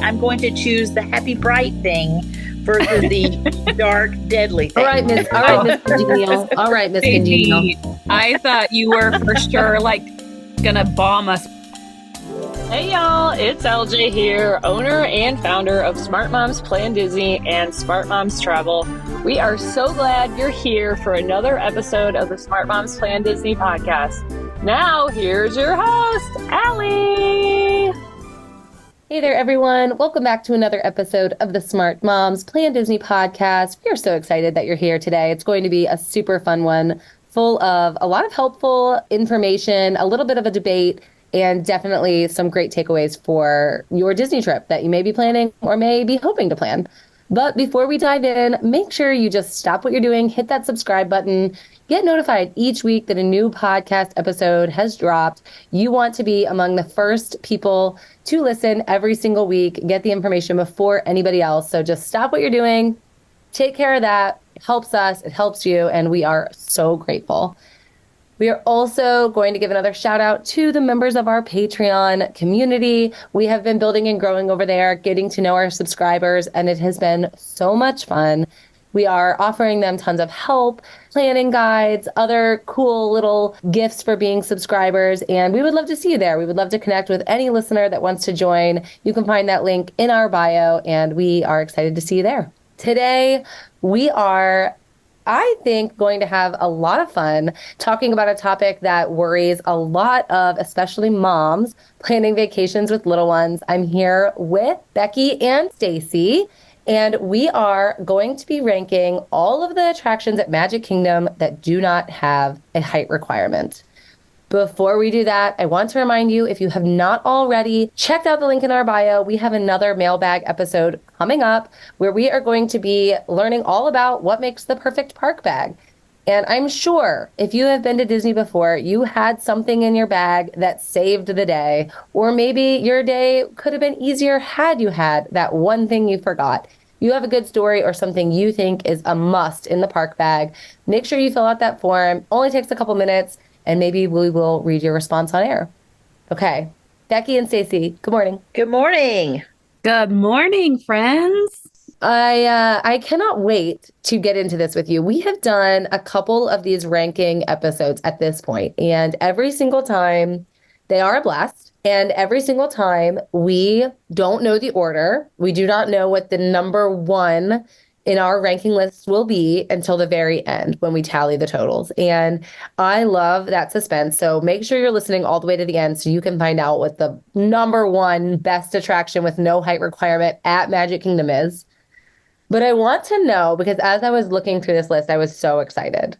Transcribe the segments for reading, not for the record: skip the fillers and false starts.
I'm going to choose the happy, bright thing versus the dark, deadly thing. All right, Miss Congenial. All right, Miss Congenial. I thought you were for sure gonna bomb us. Hey y'all, it's LJ here, owner and founder of Smart Moms Plan Disney and Smart Moms Travel. We are so glad you're here for another episode of the Smart Moms Plan Disney podcast. Now, here's your host, Allie. Hey there, everyone. Welcome back to another episode of the Smart Moms Plan Disney podcast. We are so excited that you're here today. It's going to be a super fun one, full of a lot of helpful information, a little bit of a debate, and definitely some great takeaways for your Disney trip that you may be planning or may be hoping to plan. But before we dive in, make sure you just stop what you're doing, hit that subscribe button, get notified each week that a new podcast episode has dropped. You want to be among the first people to listen every single week, get the information before anybody else. So just stop what you're doing, take care of that. It helps us, it helps you, and we are so grateful. We are also going to give another shout out to the members of our Patreon community. We have been building and growing over there, getting to know our subscribers, and it has been so much fun. We are offering them tons of help, planning guides, other cool little gifts for being subscribers, and we would love to see you there. We would love to connect with any listener that wants to join. You can find that link in our bio, and we are excited to see you there. Today, we are I think going to have a lot of fun talking about a topic that worries a lot of, especially moms, planning vacations with little ones. I'm here with Becki and Stacy, and we are going to be ranking all of the attractions at Magic Kingdom that do not have a height requirement. Before we do that, I want to remind you, if you have not already checked out the link in our bio, we have another mailbag episode coming up where we are going to be learning all about what makes the perfect park bag. And I'm sure if you have been to Disney before, you had something in your bag that saved the day, or maybe your day could have been easier had you had that one thing you forgot. You have a good story or something you think is a must in the park bag. Make sure you fill out that form. Only takes a couple minutes. And maybe we will read your response on air. Okay. Becki and Stacy, good morning. Good morning. Good morning, friends. I cannot wait to get into this with you. We have done a couple of these ranking episodes at this point, and every single time they are a blast. And every single time we don't know the order. We do not know what the number one in our ranking list will be until the very end when we tally the totals. And I love that suspense. So make sure you're listening all the way to the end so you can find out what the number one best attraction with no height requirement at Magic Kingdom is. But I want to know, because as I was looking through this list, I was so excited.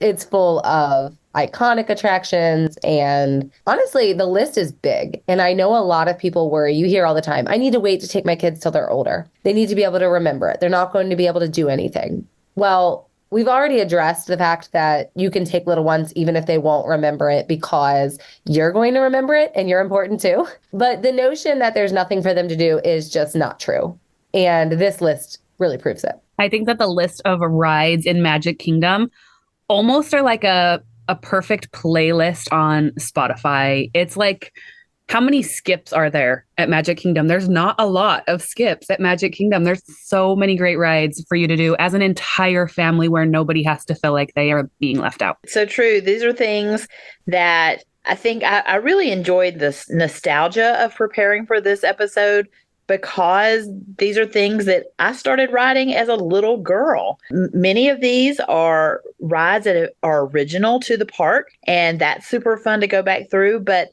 It's full of iconic attractions, and honestly, the list is big. And I know a lot of people worry. You hear all the time, I need to wait to take my kids till they're older. They need to be able to remember it. They're not going to be able to do anything. Well, we've already addressed the fact that you can take little ones even if they won't remember it, because you're going to remember it and you're important too. But the notion that there's nothing for them to do is just not true. And this list really proves it. I think that the list of rides in Magic Kingdom almost are like a perfect playlist on Spotify. It's like, how many skips are there at Magic Kingdom? There's not a lot of skips at Magic Kingdom. There's so many great rides for you to do as an entire family where nobody has to feel like they are being left out. So true. These are things that I think I really enjoyed this nostalgia of preparing for this episode, because these are things that I started riding as a little girl. Many of these are rides that are original to the park, and that's super fun to go back through. But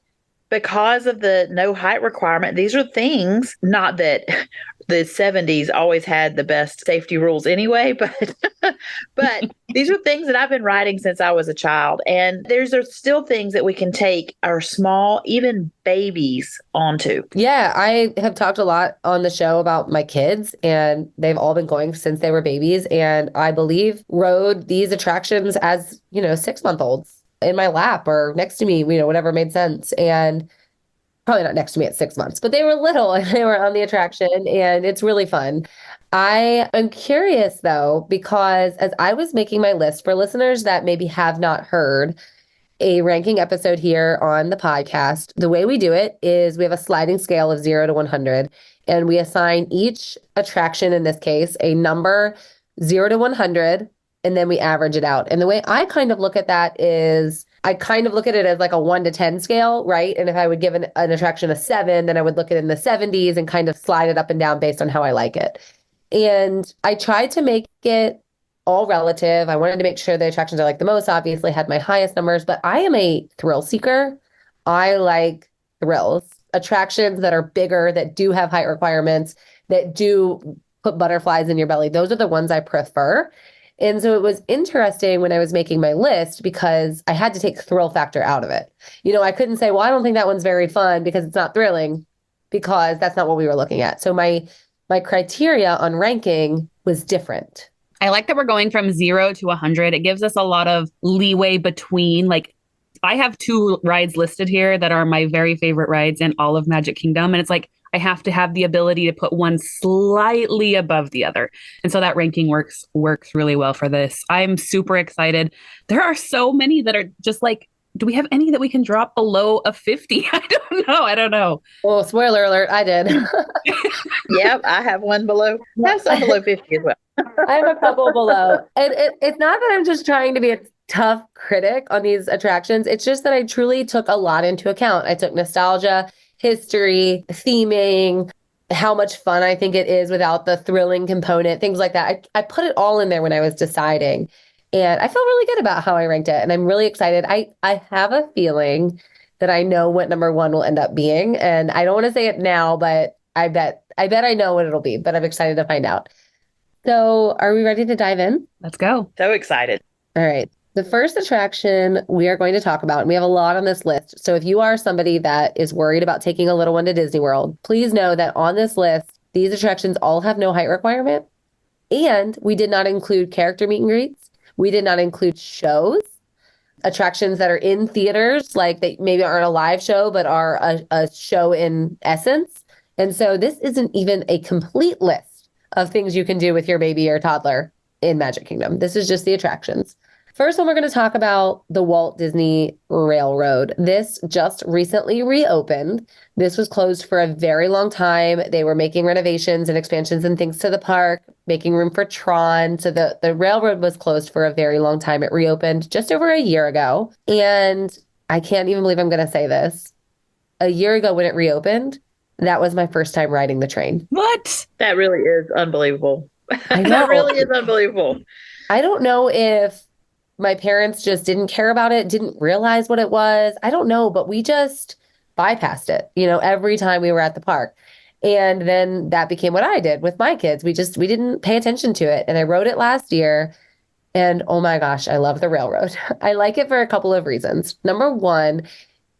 because of the no height requirement, these are things, not that the 70s always had the best safety rules anyway, but these are things that I've been riding since I was a child. And there's still things that we can take our small, even babies onto. Yeah, I have talked a lot on the show about my kids, and they've all been going since they were babies. And I believe rode these attractions as, 6-month-olds in my lap or next to me, whatever made sense. And probably not next to me at 6 months, but they were little and they were on the attraction, and it's really fun. I am curious though, because as I was making my list, for listeners that maybe have not heard a ranking episode here on the podcast, the way we do it is we have a sliding scale of 0 to 100. and we assign each attraction, in this case, a number 0 to 100, and then we average it out. And the way I kind of look at that is I kind of look at it as like a 1 to 10 scale, right? And if I would give an attraction a 7, then I would look at it in the 70s and kind of slide it up and down based on how I like it. And I tried to make it all relative. I wanted to make sure the attractions I like the most obviously had my highest numbers, but I am a thrill seeker. I like thrills, attractions that are bigger, that do have height requirements, that do put butterflies in your belly. Those are the ones I prefer. And so it was interesting when I was making my list because I had to take thrill factor out of it. I couldn't say, well, I don't think that one's very fun because it's not thrilling, because that's not what we were looking at. So my criteria on ranking was different. I like that we're going from 0 to 100. It gives us a lot of leeway between, like, I have 2 rides listed here that are my very favorite rides in all of Magic Kingdom. And it's like, I have to have the ability to put one slightly above the other. And so that ranking works really well for this. I'm super excited. There are so many that are just like, do we have any that we can drop below a 50? I don't know. Well, spoiler alert, I did. Yep, I have one below. I have some below 50 as well. I have a couple below. And it's not that I'm just trying to be a tough critic on these attractions. It's just that I truly took a lot into account. I took nostalgia, history, theming, how much fun I think it is without the thrilling component, things like that. I put it all in there when I was deciding. And I feel really good about how I ranked it. And I'm really excited. I have a feeling that I know what number 1 will end up being. And I don't want to say it now, but I bet I know what it'll be, but I'm excited to find out. So are we ready to dive in? Let's go. So excited. All right. The first attraction we are going to talk about, and we have a lot on this list. So if you are somebody that is worried about taking a little one to Disney World, please know that on this list, these attractions all have no height requirement. And we did not include character meet and greets. We did not include shows, attractions that are in theaters, like they maybe aren't a live show, but are a show in essence. And so this isn't even a complete list of things you can do with your baby or toddler in Magic Kingdom. This is just the attractions. First one, we're going to talk about the Walt Disney Railroad. This just recently reopened. This was closed for a very long time. They were making renovations and expansions and things to the park, making room for Tron. So the railroad was closed for a very long time. It reopened just over a year ago. And I can't even believe I'm going to say this. A year ago when it reopened, that was my first time riding the train. What? That really is unbelievable. I know. That really is unbelievable. I don't know if my parents just didn't care about it, didn't realize what it was. I don't know, but we just bypassed it, every time we were at the park. And then that became what I did with my kids. We didn't pay attention to it. And I rode it last year. And oh my gosh, I love the railroad. I like it for a couple of reasons. Number one,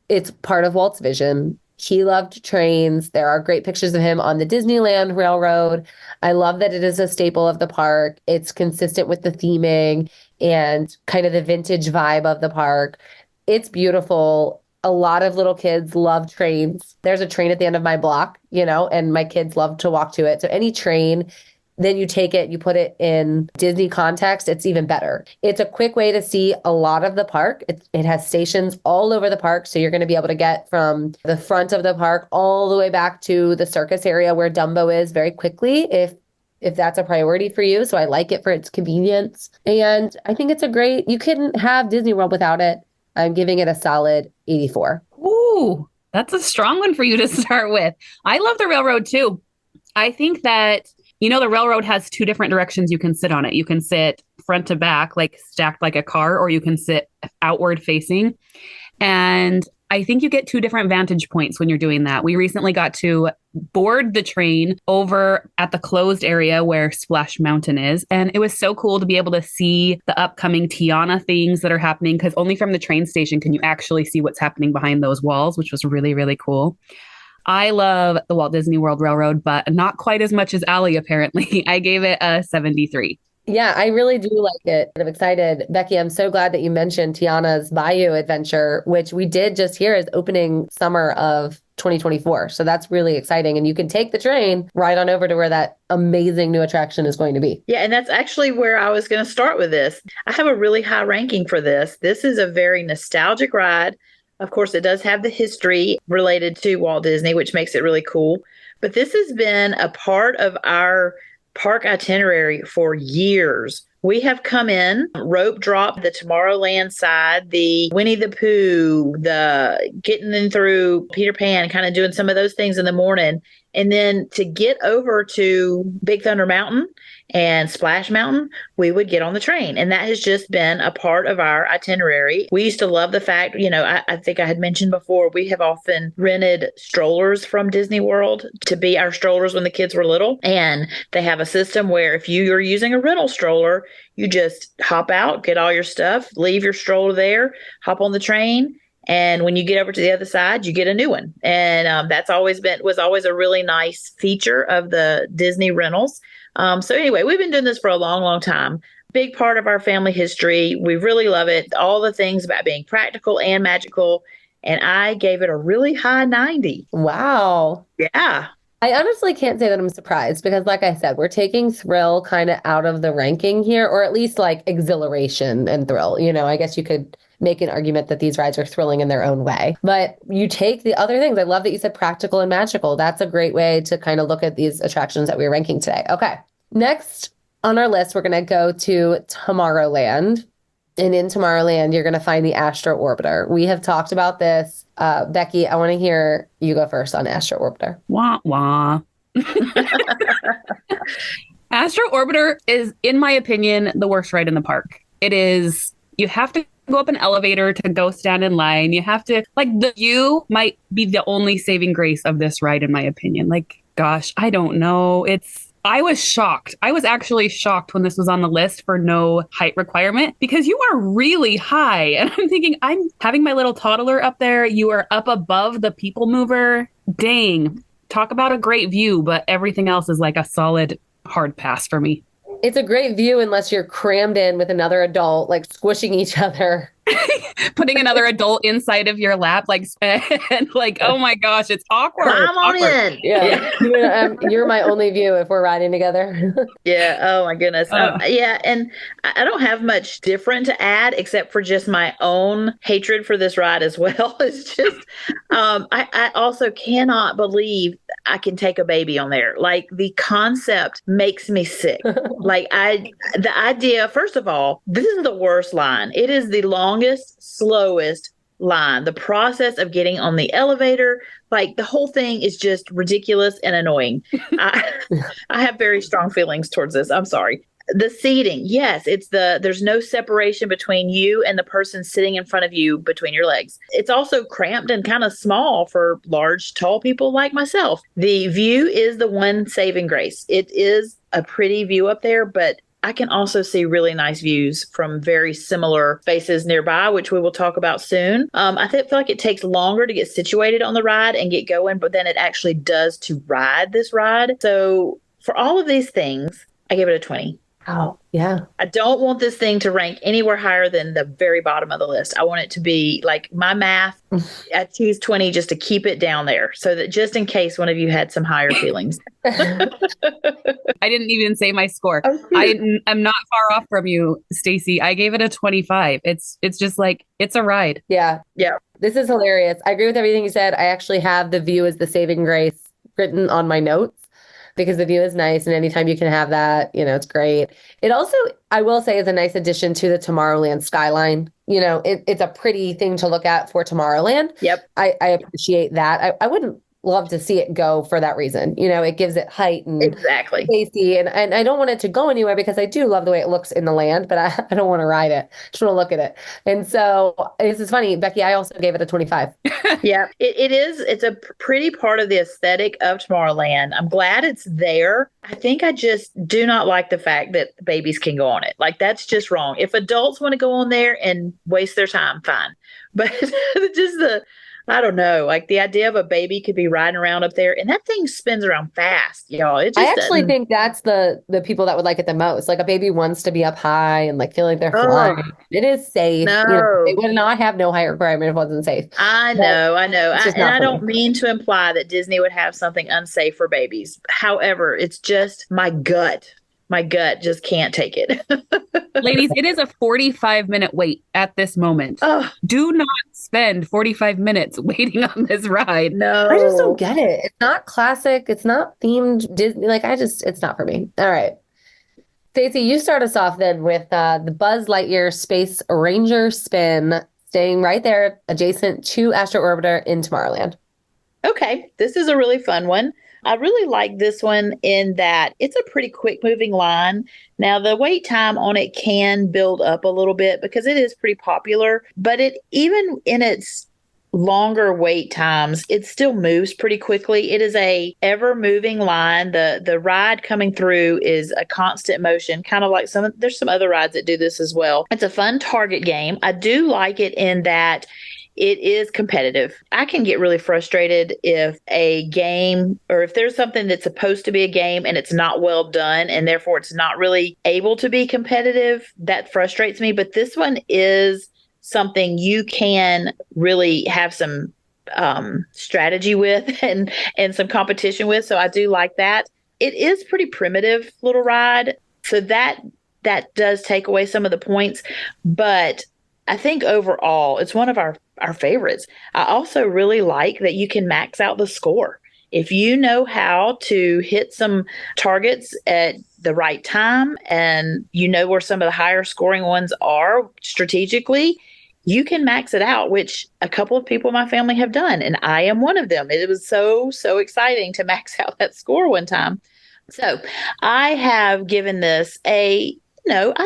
it's part of Walt's vision. He loved trains. There are great pictures of him on the Disneyland Railroad. I love that it is a staple of the park. It's consistent with the theming and kind of the vintage vibe of the park. It's beautiful. A lot of little kids love trains. There's a train at the end of my block, and my kids love to walk to it. So any train, then you take it, you put it in Disney context, it's even better. It's a quick way to see a lot of the park. It has stations all over the park. So you're going to be able to get from the front of the park all the way back to the circus area where Dumbo is very quickly if that's a priority for you. So I like it for its convenience. And I think it's you couldn't have Disney World without it. I'm giving it a solid 84. Ooh, that's a strong one for you to start with. I love the railroad too. I think that the railroad has 2 different directions you can sit on it. You can sit front to back, like stacked like a car, or you can sit outward facing. And I think you get 2 different vantage points when you're doing that. We recently got to board the train over at the closed area where Splash Mountain is. And it was so cool to be able to see the upcoming Tiana things that are happening, because only from the train station can you actually see what's happening behind those walls, which was really, really cool. I love the Walt Disney World Railroad, but not quite as much as Allie, apparently. I gave it a 73. Yeah, I really do like it. I'm excited. Becki, I'm so glad that you mentioned Tiana's Bayou Adventure, which we did just hear is opening summer of 2024. So that's really exciting. And you can take the train right on over to where that amazing new attraction is going to be. Yeah, and that's actually where I was going to start with this. I have a really high ranking for this. This is a very nostalgic ride. Of course, it does have the history related to Walt Disney, which makes it really cool. But this has been a part of our park itinerary for years. We have come in, rope drop the Tomorrowland side, the Winnie the Pooh, the getting in through Peter Pan, kind of doing some of those things in the morning. And then to get over to Big Thunder Mountain and Splash Mountain, we would get on the train. And that has just been a part of our itinerary. We used to love the fact, I think I had mentioned before, we have often rented strollers from Disney World to be our strollers when the kids were little. And they have a system where if you are using a rental stroller, you just hop out, get all your stuff, leave your stroller there, hop on the train. And when you get over to the other side, you get a new one. And that's was always a really nice feature of the Disney rentals. So anyway, we've been doing this for a long, long time. Big part of our family history. We really love it. All the things about being practical and magical. And I gave it a really high 90. Wow. Yeah. I honestly can't say that I'm surprised because, like I said, we're taking thrill kind of out of the ranking here, or at least like exhilaration and thrill. I guess you could make an argument that these rides are thrilling in their own way. But you take the other things. I love that you said practical and magical. That's a great way to kind of look at these attractions that we're ranking today. Okay. Next on our list, we're going to go to Tomorrowland. And in Tomorrowland, you're going to find the Astro Orbiter. We have talked about this. Becki, I want to hear you go first on Astro Orbiter. Wah, wah. Astro Orbiter is, in my opinion, the worst ride in the park. It is, you have to go up an elevator to go stand in line. You have to, the view might be the only saving grace of this ride, in my opinion. Gosh, I don't know. I was shocked. I was actually shocked when this was on the list for no height requirement because you are really high. And I'm thinking, I'm having my little toddler up there. You are up above the people mover. Dang. Talk about a great view, but everything else is like a solid hard pass for me. It's a great view unless you're crammed in with another adult, squishing each other. Putting another adult inside of your lap, and oh my gosh, it's awkward. Come on in. Yeah. You're my only view if we're riding together. Yeah. Oh my goodness. Yeah. And I don't have much different to add except for just my own hatred for this ride as well. It's just, I also cannot believe I can take a baby on there. The concept makes me sick. The idea, first of all, this is the worst line. It is the longest, slowest line. The process of getting on the elevator, the whole thing is just ridiculous and annoying. I have very strong feelings towards this. I'm sorry. The seating, yes, there's no separation between you and the person sitting in front of you between your legs. It's also cramped and kind of small for large, tall people like myself. The view is the one saving grace. It is a pretty view up there, but I can also see really nice views from very similar spaces nearby, which we will talk about soon. I feel like it takes longer to get situated on the ride and get going, but then it actually does to ride this ride. So for all of these things, I give it a 20. Oh, yeah. I don't want this thing to rank anywhere higher than the very bottom of the list. I want it to be my math. I choose 20 just to keep it down there so that just in case one of you had some higher feelings. I didn't even say my score. I'm not far off from you, Stacy. I gave it a 25. It's just it's a ride. Yeah. Yeah. This is hilarious. I agree with everything you said. I actually have the view as the saving grace written on my notes, because the view is nice. And anytime you can have that, it's great. It also, I will say, is a nice addition to the Tomorrowland skyline. It's a pretty thing to look at for Tomorrowland. Yep. I appreciate that. I wouldn't love to see it go for that reason. It gives it height and exactly safety. And I don't want it to go anywhere because I do love the way it looks in the land, but I don't want to ride it. Just want to look at it. And so this is funny, Becki, I also gave it a 25. Yeah, it is. It's a pretty part of the aesthetic of Tomorrowland. I'm glad it's there. I think I just do not like the fact that babies can go on it. That's just wrong. If adults want to go on there and waste their time, fine. But just I don't know, the idea of a baby could be riding around up there and that thing spins around fast, y'all. I actually think that's the people that would like it the most. A baby wants to be up high and feel like they're flying. It is safe. No. They would not have no height requirement if it wasn't safe. I know. And I don't mean to imply that Disney would have something unsafe for babies. However, it's just my gut my gut just can't take it. Ladies, it is a 45-minute wait at this moment. Oh, Do not spend 45 minutes waiting on this ride. no. I just don't get it. It's not classic. It's not themed Disney. Like, it's not for me. All right. Stacy, you start us off then with the Buzz Lightyear Space Ranger spin, staying right there adjacent to Astro Orbiter in Tomorrowland. Okay, this is a really fun one. I really like this one in that it's a pretty quick moving line. Now, the wait time on it can build up a little bit because it is pretty popular, but it even in its longer wait times, it still moves pretty quickly. It is a ever moving line. The ride coming through is a constant motion, kind of like there's some other rides that do this as well. It's a fun target game. I do like it in that it is competitive. I can get really frustrated if a game or if there's something that's supposed to be a game and it's not well done and therefore it's not really able to be competitive. That frustrates me. But this one is something you can really have some strategy with and some competition with. So I do like that. It is pretty primitive little ride. So that does take away some of the points. But I think overall, it's one of our favorites. I also really like that you can max out the score. If you know how to hit some targets at the right time and you know where some of the higher scoring ones are strategically, you can max it out, which a couple of people in my family have done. And I am one of them. It was so exciting to max out that score one time. So I have given this I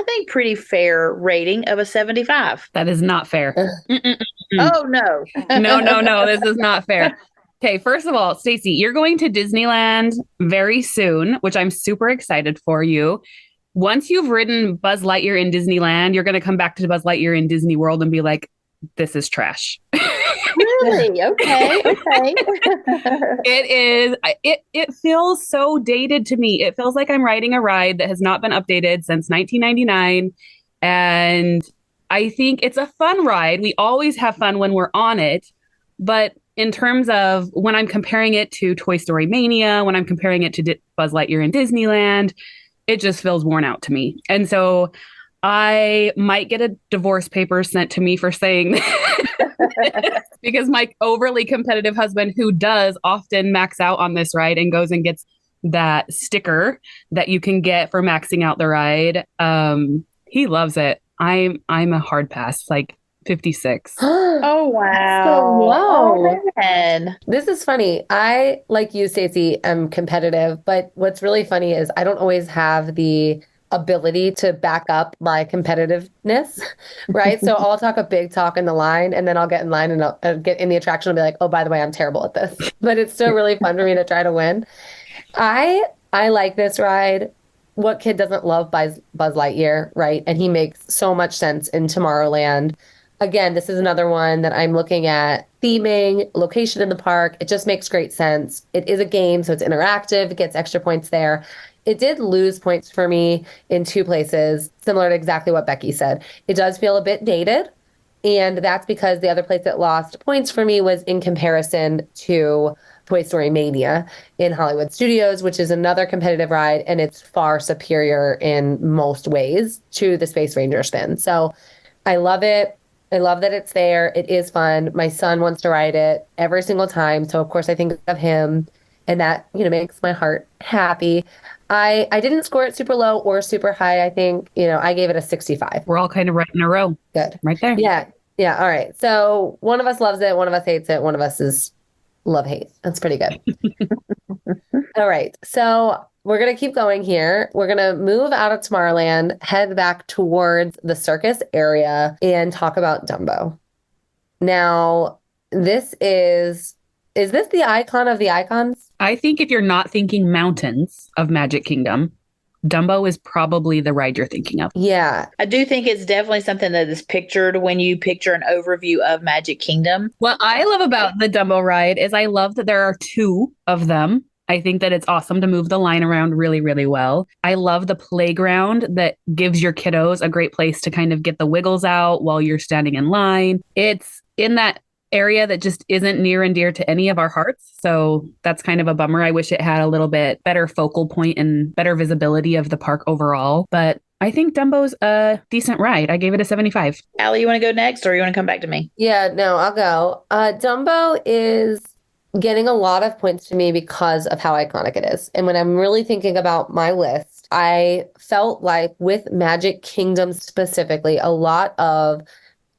think pretty fair rating of a 75. That is not fair. Oh, no. No, this is not fair. Okay, first of all, Stacy, you're going to Disneyland very soon, which I'm super excited for you. Once you've ridden Buzz Lightyear in Disneyland, you're going to come back to Buzz Lightyear in Disney World and be like, this is trash. Really? Okay. It feels so dated to me. It feels like I'm riding a ride that has not been updated since 1999. And I think it's a fun ride. We always have fun when we're on it. But in terms of when I'm comparing it to Toy Story Mania, when I'm comparing it to Buzz Lightyear in Disneyland, it just feels worn out to me. And so I might get a divorce paper sent to me for saying because my overly competitive husband, who does often max out on this ride and goes and gets that sticker that you can get for maxing out the ride, he loves it. I'm a hard pass, like 56. Oh, wow. So low. Oh, man. This is funny. I, like you, Stacey, am competitive, but what's really funny is I don't always have the ability to back up my competitiveness, right? So I'll talk a big talk in the line and then I'll get in line and I'll get in the attraction and be like, oh, by the way, I'm terrible at this. But it's still really fun for me to try to win. I like this ride. What kid doesn't love Buzz Lightyear, right? And he makes so much sense in Tomorrowland. Again, this is another one that I'm looking at theming, location in the park. It just makes great sense. It is a game, so it's interactive. It gets extra points there. It did lose points for me in two places, similar to exactly what Becki said. It does feel a bit dated, and that's because the other place that lost points for me was in comparison to Toy Story Mania in Hollywood Studios, which is another competitive ride, and it's far superior in most ways to the Space Ranger spin. So I love it. I love that it's there. It is fun. My son wants to ride it every single time. So, of course, I think of him, and that, makes my heart happy. I didn't score it super low or super high. I think, I gave it a 65. We're all kind of right in a row. Good. Right there. Yeah. Yeah. All right. So one of us loves it. One of us hates it. One of us is love-hate. That's pretty good. All right. So we're going to keep going here. We're going to move out of Tomorrowland, head back towards the circus area and talk about Dumbo. Now, this is this the icon of the icons? I think if you're not thinking mountains of Magic Kingdom, Dumbo is probably the ride you're thinking of. Yeah. I do think it's definitely something that is pictured when you picture an overview of Magic Kingdom. What I love about the Dumbo ride is I love that there are two of them. I think that it's awesome to move the line around really, really well. I love the playground that gives your kiddos a great place to kind of get the wiggles out while you're standing in line. It's in that area that just isn't near and dear to any of our hearts. So that's kind of a bummer. I wish it had a little bit better focal point and better visibility of the park overall. But I think Dumbo's a decent ride. I gave it a 75. Allie, you want to go next or you want to come back to me? Yeah, no, I'll go. Dumbo is getting a lot of points to me because of how iconic it is. And when I'm really thinking about my list, I felt like with Magic Kingdom specifically, a lot of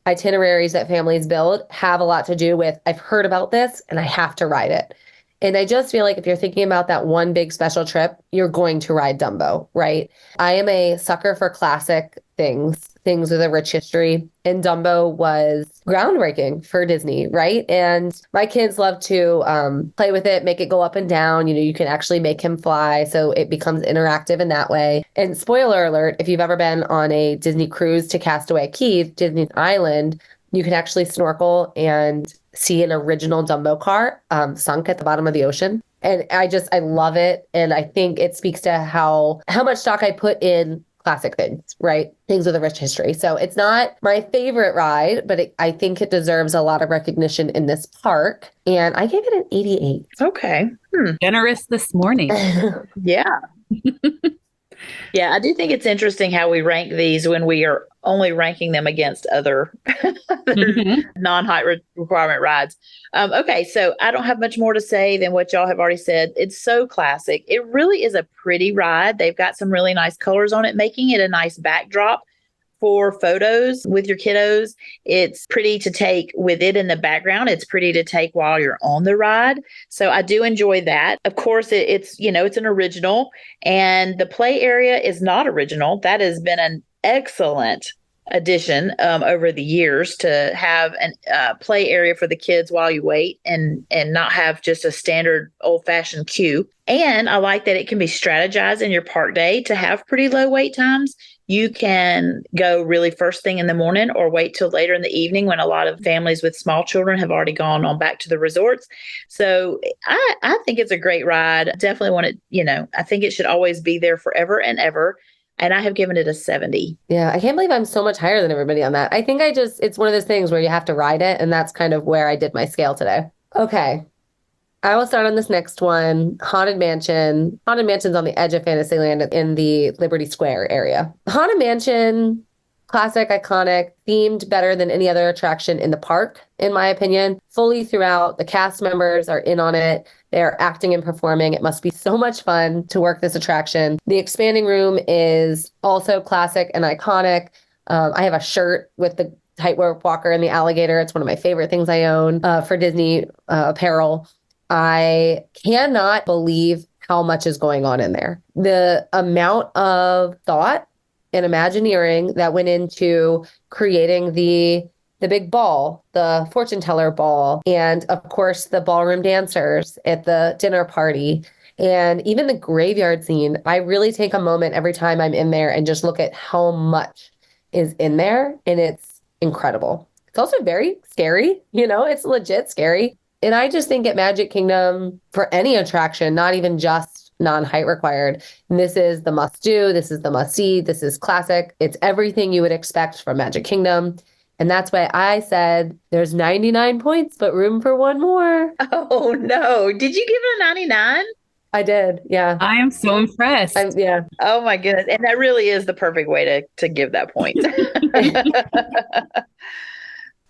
itineraries that families build have a lot to do with I've heard about this and I have to ride it. And I just feel like if you're thinking about that one big special trip, you're going to ride Dumbo, right? I am a sucker for classic things with a rich history. And Dumbo was groundbreaking for Disney, right? And my kids love to play with it, make it go up and down. You know, you can actually make him fly. So it becomes interactive in that way. And spoiler alert, if you've ever been on a Disney cruise to Castaway Cay, Disney Island, you can actually snorkel and see an original Dumbo car sunk at the bottom of the ocean. And I love it. And I think it speaks to how much stock I put in classic things, right? Things with a rich history. So it's not my favorite ride, but I think it deserves a lot of recognition in this park. And I gave it an 88. Okay. Generous this morning. Yeah. Yeah, I do think it's interesting how we rank these when we are only ranking them against other non-height requirement rides. Okay, so I don't have much more to say than what y'all have already said. It's so classic. It really is a pretty ride. They've got some really nice colors on it, making it a nice backdrop for photos with your kiddos. It's pretty to take with it in the background. It's pretty to take while you're on the ride. So I do enjoy that. Of course, it's an original, and the play area is not original. That has been an excellent addition over the years to have a play area for the kids while you wait and not have just a standard old-fashioned queue. And I like that it can be strategized in your park day to have pretty low wait times. You can go really first thing in the morning or wait till later in the evening when a lot of families with small children have already gone on back to the resorts. So I think it's a great ride. Definitely want it, I think it should always be there forever and ever. And I have given it a 70. Yeah, I can't believe I'm so much higher than everybody on that. I think it's one of those things where you have to ride it. And that's kind of where I did my scale today. Okay. I will start on this next one. Haunted Mansion. Haunted Mansion's on the edge of Fantasyland in the Liberty Square area. Haunted Mansion, classic, iconic, themed better than any other attraction in the park, in my opinion. Fully throughout, the cast members are in on it. They're acting and performing. It must be so much fun to work this attraction. The expanding room is also classic and iconic. I have a shirt with the tightrope walker and the alligator. It's one of my favorite things I own for Disney apparel. I cannot believe how much is going on in there. The amount of thought and imagineering that went into creating the big ball, the fortune teller ball, and of course the ballroom dancers at the dinner party, and even the graveyard scene. I really take a moment every time I'm in there and just look at how much is in there, and it's incredible. It's also very scary, it's legit scary. And I just think at Magic Kingdom, for any attraction, not even just non-height required, this is the must-do, this is the must-see, this is classic. It's everything you would expect from Magic Kingdom. And that's why I said there's 99 points, but room for one more. Oh, no. Did you give it a 99? I did, yeah. I am so impressed. Yeah. Oh, my goodness. And that really is the perfect way to give that point.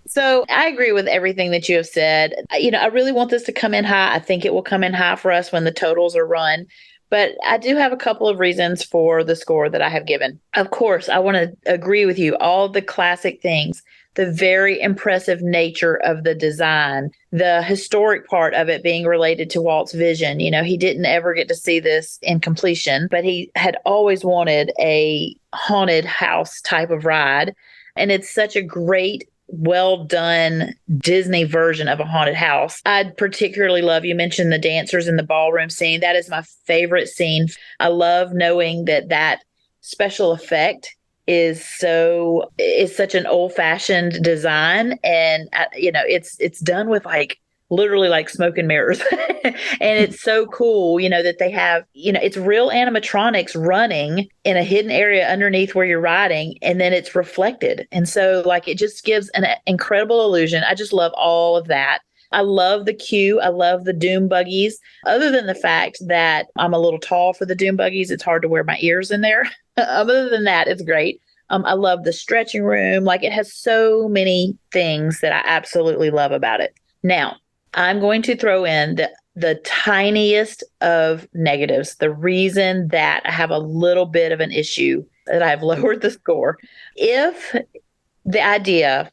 So I agree with everything that you have said. I really want this to come in high. I think it will come in high for us when the totals are run. But I do have a couple of reasons for the score that I have given. Of course, I want to agree with you. All the classic things, the very impressive nature of the design, the historic part of it being related to Walt's vision. He didn't ever get to see this in completion, but he had always wanted a haunted house type of ride. And it's such a great, well done Disney version of a haunted house. I'd particularly love, you mentioned the dancers in the ballroom scene. That is my favorite scene. I love knowing that special effect is such an old fashioned design. And, it's done with like literally like smoke and mirrors. And it's so cool, that they have, it's real animatronics running in a hidden area underneath where you're riding, and then it's reflected. And so, like, it just gives an incredible illusion. I just love all of that. I love the queue. I love the doom buggies. Other than the fact that I'm a little tall for the doom buggies, it's hard to wear my ears in there. Other than that, it's great. I love the stretching room. Like, it has so many things that I absolutely love about it. Now, I'm going to throw in the tiniest of negatives. The reason that I have a little bit of an issue that I've lowered the score. If the idea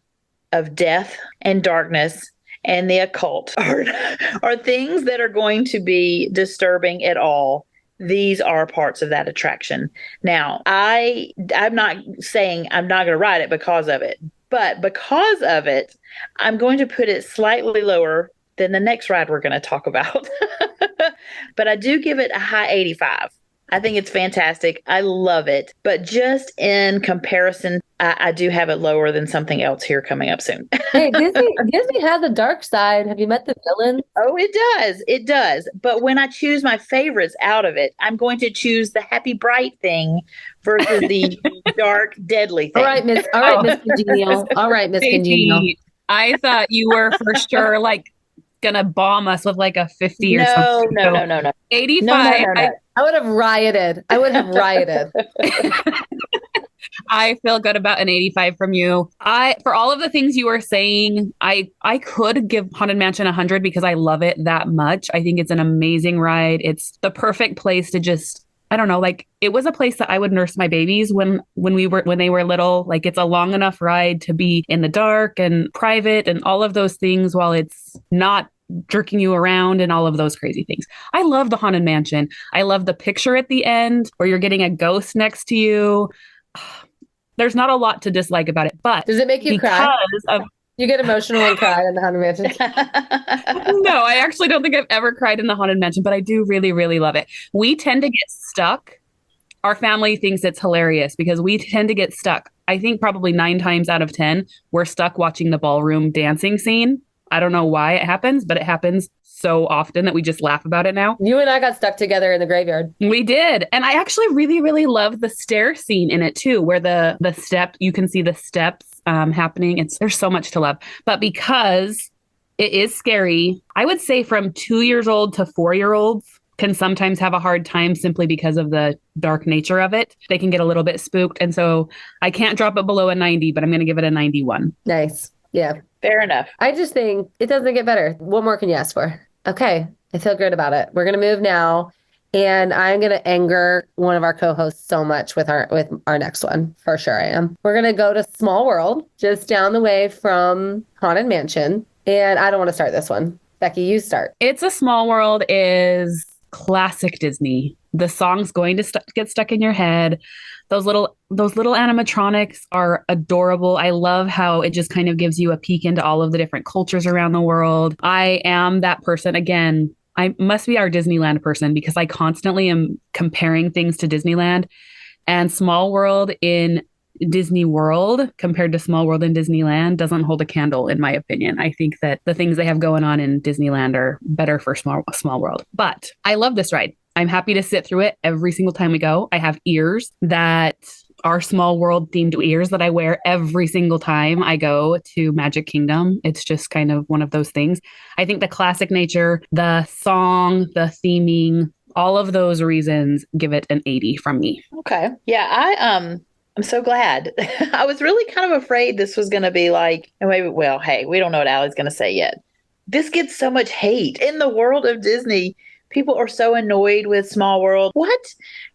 of death and darkness and the occult are things that are going to be disturbing at all, these are parts of that attraction. Now, I'm not saying I'm not going to ride it because of it, but because of it, I'm going to put it slightly lower than the next ride we're going to talk about. But I do give it a high 85. I think it's fantastic. I love it. But just in comparison, I do have it lower than something else here coming up soon. Hey, Disney has a dark side. Have you met the villain? Oh, it does. It does. But when I choose my favorites out of it, I'm going to choose the happy, bright thing versus the dark, deadly thing. All right, Miss Congenial. All right, Miss Congenial. I thought you were for sure like gonna bomb us with like a 50 or something. No. 85. No. I would have rioted. I feel good about an 85 from you. For all of the things you were saying, I could give Haunted Mansion 100 because I love it that much. I think it's an amazing ride. It's the perfect place to just, I don't know, like it was a place that I would nurse my babies when they were little. Like, it's a long enough ride to be in the dark and private and all of those things while it's not jerking you around and all of those crazy things. I love the Haunted Mansion. I love the picture at the end where you're getting a ghost next to you. There's not a lot to dislike about it, but does it make you cry? You get emotional and cry in the Haunted Mansion? No, I actually don't think I've ever cried in the Haunted Mansion, but I do really, really love it. We tend to get stuck. Our family thinks it's hilarious because we tend to get stuck. I think probably 9 times out of 10, we're stuck watching the ballroom dancing scene. I don't know why it happens, but it happens so often that we just laugh about it now. You and I got stuck together in the graveyard. We did. And I actually really, really love the stair scene in it too, where the step, you can see the steps happening. There's so much to love. But because it is scary, I would say from 2 years old to 4-year-olds can sometimes have a hard time simply because of the dark nature of it. They can get a little bit spooked. And so I can't drop it below a 90, but I'm going to give it a 91. Nice. Yeah. Fair enough. I just think it doesn't get better. What more can you ask for? Okay. I feel good about it. We're going to move now. And I'm going to anger one of our co-hosts so much with our next one. For sure I am. We're going to go to Small World, just down the way from Haunted Mansion. And I don't want to start this one. Becki, you start. It's a Small World is classic Disney. The song's going to get stuck in your head. Those little animatronics are adorable. I love how it just kind of gives you a peek into all of the different cultures around the world. I am that person. Again, I must be our Disneyland person because I constantly am comparing things to Disneyland. And Small World in Disney World compared to Small World in Disneyland doesn't hold a candle, in my opinion. I think that the things they have going on in Disneyland are better for Small World. But I love this ride. I'm happy to sit through it every single time we go. I have ears that are Small World themed ears that I wear every single time I go to Magic Kingdom. It's just kind of one of those things. I think the classic nature, the song, the theming, all of those reasons give it an 80 from me. Okay. Yeah, I'm so glad. I was really kind of afraid this was going to be like, and maybe, well, hey, we don't know what Allie's going to say yet. This gets so much hate in the world of Disney. People are so annoyed with Small World. What?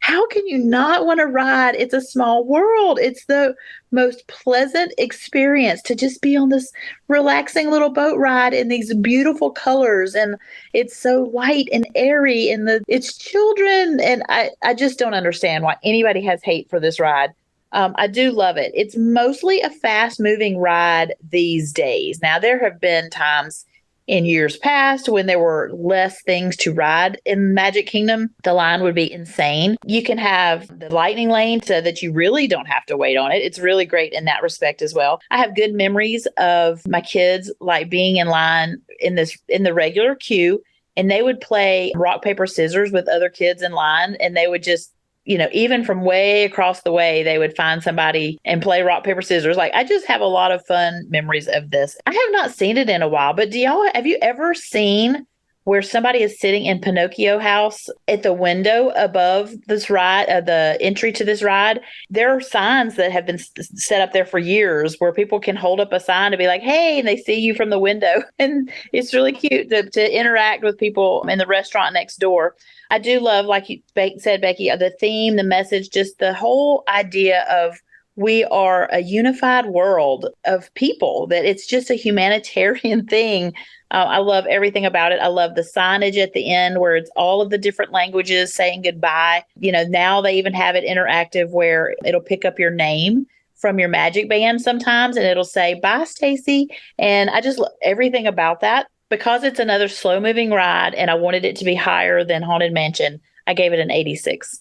How can you not want to ride? It's a small world. It's the most pleasant experience to just be on this relaxing little boat ride in these beautiful colors. And it's so white and airy and it's children. And I just don't understand why anybody has hate for this ride. I do love it. It's mostly a fast moving ride these days. Now, there have been times in years past, when there were less things to ride in Magic Kingdom, the line would be insane. You can have the lightning lane so that you really don't have to wait on it. It's really great in that respect as well. I have good memories of my kids like being in line in the regular queue, and they would play rock, paper, scissors with other kids in line, and they would just even from way across the way, they would find somebody and play rock, paper, scissors. Like, I just have a lot of fun memories of this. I have not seen it in a while, but have you ever seen where somebody is sitting in Pinocchio house at the window above this ride, the entry to this ride? There are signs that have been set up there for years where people can hold up a sign to be like, hey, and they see you from the window. And it's really cute to interact with people in the restaurant next door. I do love, like you said, Becki, the theme, the message, just the whole idea of we are a unified world of people, that it's just a humanitarian thing. I love everything about it. I love the signage at the end where it's all of the different languages saying goodbye. Now they even have it interactive where it'll pick up your name from your magic band sometimes and it'll say, bye, Stacy. And I just love everything about that. Because it's another slow moving ride and I wanted it to be higher than Haunted Mansion, I gave it an 86.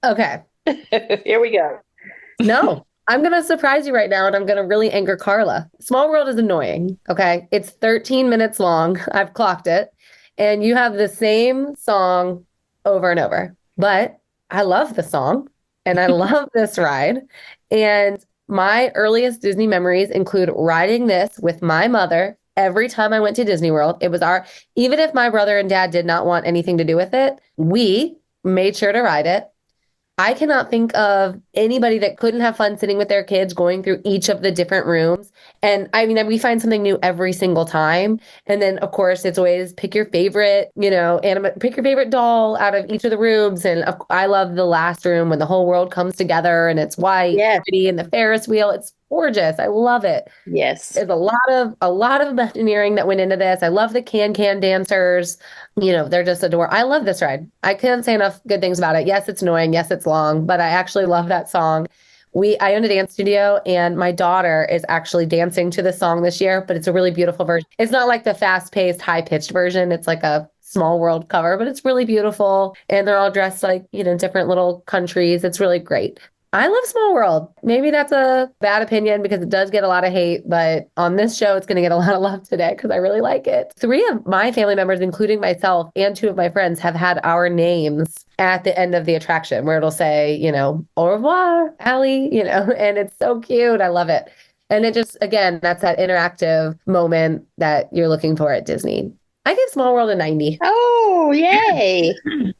Okay. Here we go. No, I'm going to surprise you right now and I'm going to really anger Carla. Small World is annoying. Okay. It's 13 minutes long. I've clocked it. And you have the same song over and over. But I love the song and I love this ride. And my earliest Disney memories include riding this with my mother. Every time I went to Disney World, it was even if my brother and dad did not want anything to do with it, we made sure to ride it. I cannot think of anybody that couldn't have fun sitting with their kids going through each of the different rooms. And I mean, we find something new every single time. And then, of course, it's always pick your favorite, pick your favorite doll out of each of the rooms. And I love the last room when the whole world comes together and it's white, yes, pretty, and the Ferris wheel. It's gorgeous. I love it. Yes. There's a lot of Imagineering that went into this. I love the can dancers. They're just adorable. I love this ride. I can't say enough good things about it. Yes, it's annoying. Yes, it's long, but I actually love that song. I own a dance studio and my daughter is actually dancing to the song this year, but it's a really beautiful version. It's not like the fast-paced, high-pitched version. It's like a Small World cover, but it's really beautiful. And they're all dressed like, different little countries. It's really great. I love Small World. Maybe that's a bad opinion because it does get a lot of hate, but on this show, it's going to get a lot of love today because I really like it. 3 of my family members, including myself and 2 of my friends, have had our names at the end of the attraction where it'll say, au revoir, Allie, and it's so cute. I love it. And it just, again, that's that interactive moment that you're looking for at Disney. I give Small World a 90. Oh, yay.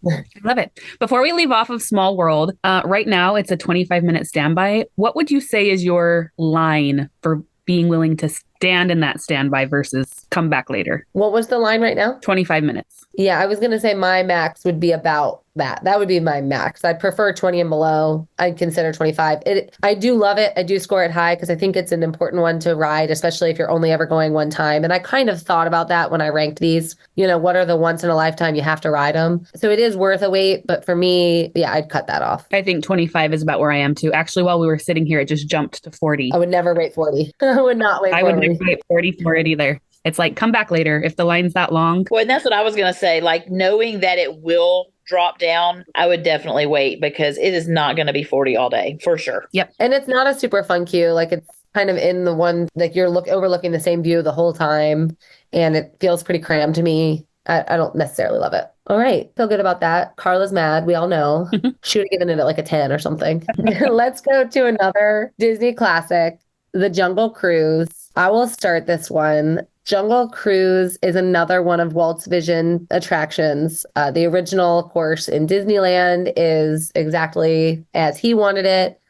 I love it. Before we leave off of Small World, right now it's a 25-minute standby. What would you say is your line for being willing to stand in that standby versus come back later? What was the line right now? 25 minutes. Yeah, I was going to say my max would be about that. That would be my max. I'd prefer 20 and below. I'd consider 25. I do love it. I do score it high because I think it's an important one to ride, especially if you're only ever going one time. And I kind of thought about that when I ranked these. What are the once in a lifetime you have to ride them? So it is worth a wait. But for me, yeah, I'd cut that off. I think 25 is about where I am too. Actually, while we were sitting here, it just jumped to 40. I would never rate 40. I would not wait 40. I would never wait 40 for it either. It's like, come back later if the line's that long. Well, and that's what I was going to say. Like, knowing that it will drop down, I would definitely wait because it is not going to be 40 all day for sure. Yep. And it's not a super fun queue. Like, it's kind of in the one, like you're overlooking the same view the whole time. And it feels pretty crammed to me. I don't necessarily love it. All right. Feel good about that. Carla's mad. We all know. She would have given it like a 10 or something. Let's go to another Disney classic, The Jungle Cruise. I will start this one. Jungle Cruise is another one of Walt's Vision attractions. The original, of course, in Disneyland is exactly as he wanted it.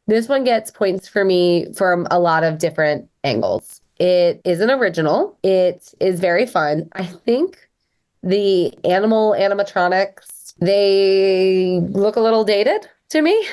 This one gets points for me from a lot of different angles. It is an original. It is very fun. I think the animatronics, they look a little dated to me.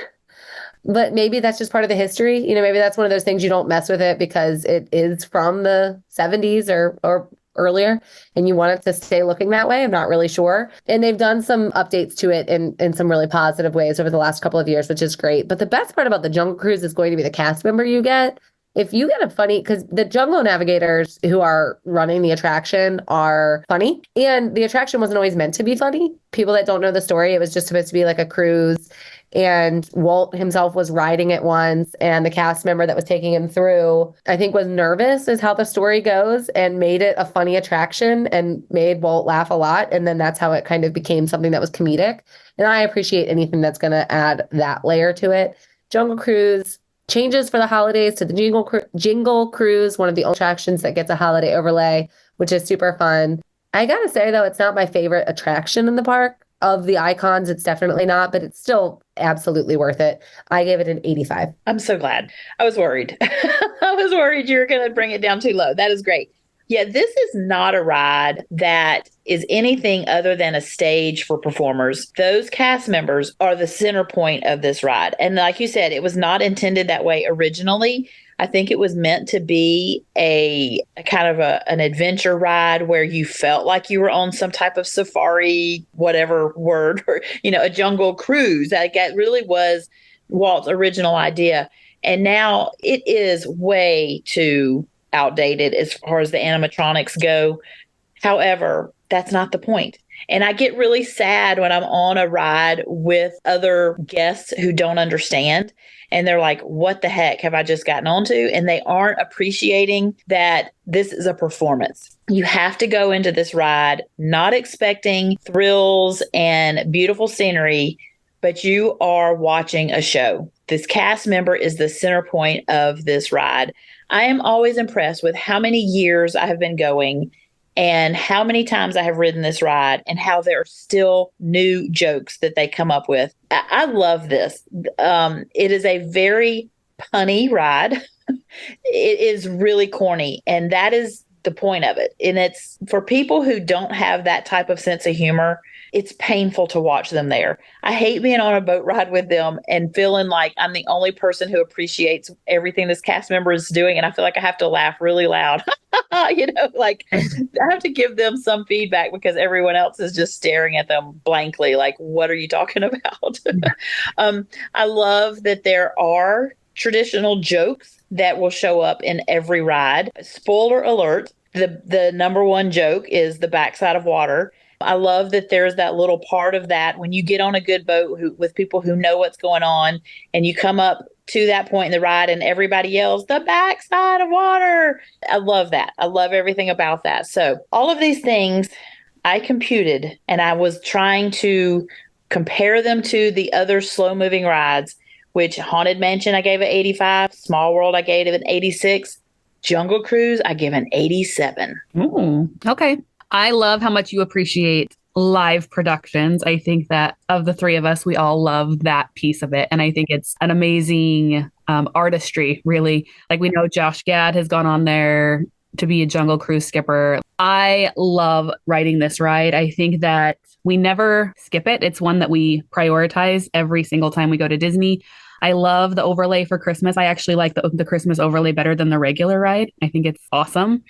But maybe that's just part of the history. Maybe that's one of those things you don't mess with it because it is from the 70s or earlier and you want it to stay looking that way. I'm not really sure. And they've done some updates to it in some really positive ways over the last couple of years, which is great. But the best part about the Jungle Cruise is going to be the cast member you get. if you get a funny, because the jungle navigators who are running the attraction are funny, and the attraction wasn't always meant to be funny. People that don't know the story, it was just supposed to be like a cruise, and Walt himself was riding it once, and the cast member that was taking him through, I think, was nervous, is how the story goes, and made it a funny attraction and made Walt laugh a lot. And then that's how it kind of became something that was comedic. And I appreciate anything that's going to add that layer to it. Jungle Cruise changes for the holidays to the Jingle Cruise, one of the only attractions that gets a holiday overlay, which is super fun. I gotta say, though, it's not my favorite attraction in the park. Of the icons, it's definitely not, but it's still absolutely worth it. I gave it an 85. I'm so glad. I was worried. I was worried you were going to bring it down too low. That is great. Yeah, this is not a ride that is anything other than a stage for performers. Those cast members are the center point of this ride. And like you said, it was not intended that way originally. I think it was meant to be a kind of an adventure ride where you felt like you were on some type of safari, whatever word, or, a jungle cruise. Like that really was Walt's original idea. And now it is way too outdated as far as the animatronics go. However, that's not the point. And I get really sad when I'm on a ride with other guests who don't understand. And they're like, what the heck have I just gotten onto? And they aren't appreciating that this is a performance. You have to go into this ride not expecting thrills and beautiful scenery, but you are watching a show. This cast member is the center point of this ride. I am always impressed with how many years I have been going and how many times I have ridden this ride and how there are still new jokes that they come up with. I love this. It is a very punny ride. It is really corny, and that is the point of it. And it's for people who don't have that type of sense of humor, it's painful to watch them there. I hate being on a boat ride with them and feeling like I'm the only person who appreciates everything this cast member is doing. And I feel like I have to laugh really loud. Like I have to give them some feedback because everyone else is just staring at them blankly. Like, what are you talking about? I love that there are traditional jokes that will show up in every ride. Spoiler alert, the number one joke is the backside of water. I love that there's that little part of that when you get on a good boat with people who know what's going on and you come up to that point in the ride and everybody yells, the backside of water. I love that. I love everything about that. So all of these things I computed and I was trying to compare them to the other slow moving rides, which Haunted Mansion, I gave it 85. Small World, I gave it an 86. Jungle Cruise, I give an 87. Ooh, okay. I love how much you appreciate live productions. I think that of the three of us, we all love that piece of it. And I think it's an amazing artistry, really. Like we know Josh Gad has gone on there to be a Jungle Cruise skipper. I love riding this ride. I think that we never skip it. It's one that we prioritize every single time we go to Disney. I love the overlay for Christmas. I actually like the Christmas overlay better than the regular ride. I think it's awesome.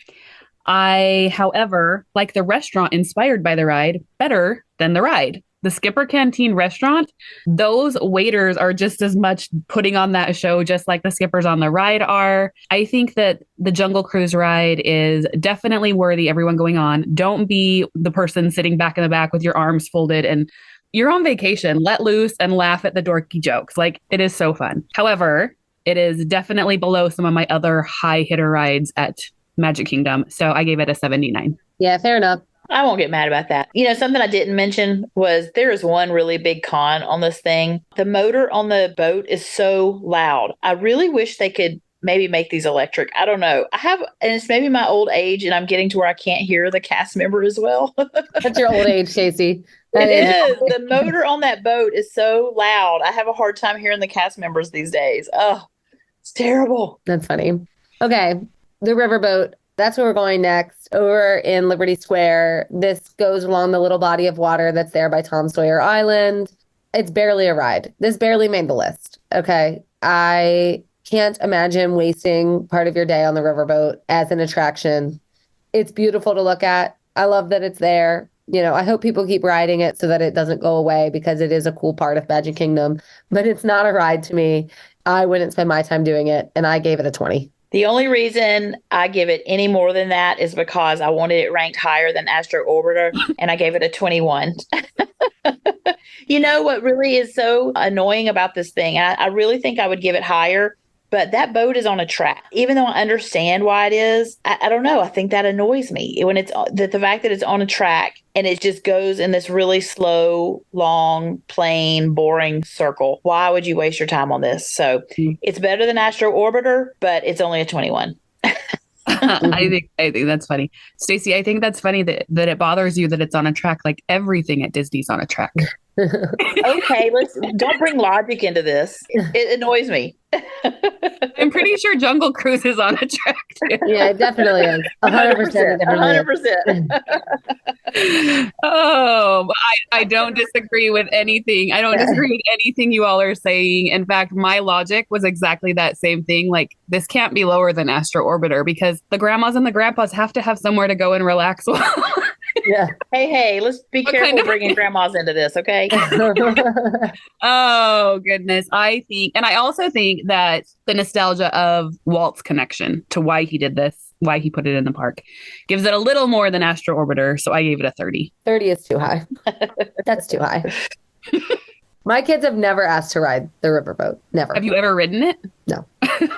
I, however, like the restaurant inspired by the ride better than the ride. The Skipper Canteen restaurant, those waiters are just as much putting on that show, just like the skippers on the ride are. I think that the Jungle Cruise ride is definitely worthy everyone going on. Don't be the person sitting back in the back with your arms folded and you're on vacation. Let loose and laugh at the dorky jokes. Like, it is so fun. However, it is definitely below some of my other high hitter rides at Magic Kingdom. So I gave it a 79. Yeah, fair enough. I won't get mad about that. Something I didn't mention was there is one really big con on this thing. The motor on the boat is so loud. I really wish they could maybe make these electric. I don't know. And it's maybe my old age and I'm getting to where I can't hear the cast member as well. That's your old age, Stacy. It is. The motor on that boat is so loud. I have a hard time hearing the cast members these days. Oh, it's terrible. That's funny. Okay. The riverboat, that's where we're going next, over in Liberty Square. This goes along the little body of water that's there by Tom Sawyer Island. It's barely a ride. This barely made the list. Okay. I can't imagine wasting part of your day on the riverboat as an attraction. It's beautiful to look at. I love that it's there. I hope people keep riding it so that it doesn't go away because it is a cool part of Magic Kingdom, but it's not a ride to me. I wouldn't spend my time doing it, and I gave it a 20. The only reason I give it any more than that is because I wanted it ranked higher than Astro Orbiter, and I gave it a 21. You know what really is so annoying about this thing? I really think I would give it higher, but that boat is on a track. Even though I understand why it is, I don't know. I think that annoys me when it's the fact that it's on a track and it just goes in this really slow, long, plain, boring circle. Why would you waste your time on this? So it's better than Astro Orbiter, but it's only a 21. I think that's funny. Stacy, I think that's funny that it bothers you that it's on a track. Like everything at Disney's on a track. Okay, don't bring logic into this. It annoys me. I'm pretty sure Jungle Cruise is on a track too. Yeah, it definitely is. 100%. 100%. Oh, I don't disagree with anything. I don't disagree with anything you all are saying. In fact, my logic was exactly that same thing. Like, this can't be lower than Astro Orbiter because the grandmas and the grandpas have to have somewhere to go and relax. Yeah. Hey, let's be careful bringing grandmas into this, okay? Oh, goodness. I also think that the nostalgia of Walt's connection to why he did this, why he put it in the park, gives it a little more than Astro Orbiter. So I gave it a 30. 30 is too high. That's too high. My kids have never asked to ride the riverboat. Never. Have you ever ridden it? No. I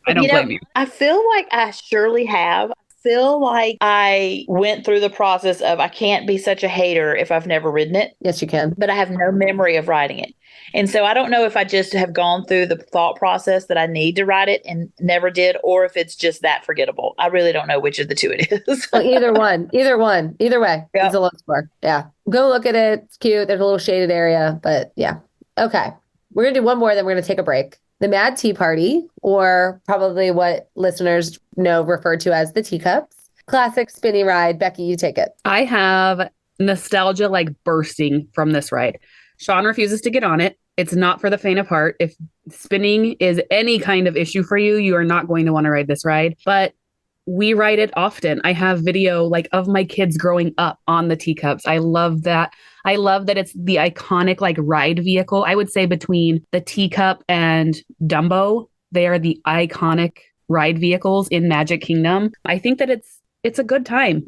don't blame you. I feel like I surely have. Feel like I went through the process of I can't be such a hater if I've never ridden it. Yes, you can. But I have no memory of riding it. And so I don't know if I just have gone through the thought process that I need to ride it and never did, or if it's just that forgettable. I really don't know which of the two it is. Well, either way, Yep. It's a low score. Yeah. Go look at it. It's cute. There's a little shaded area, but yeah. Okay. We're going to do one more, then we're going to take a break. The Mad Tea Party, or probably what listeners know referred to as the teacups. Classic spinny ride. Becki, you take it. I have nostalgia like bursting from this ride. Sean refuses to get on it. It's not for the faint of heart. If spinning is any kind of issue for you, you are not going to want to ride this ride. But we ride it often. I have video like of my kids growing up on the teacups. I love that. I love that it's the iconic like ride vehicle. I would say between the teacup and Dumbo, they are the iconic ride vehicles in Magic Kingdom. I think that it's a good time.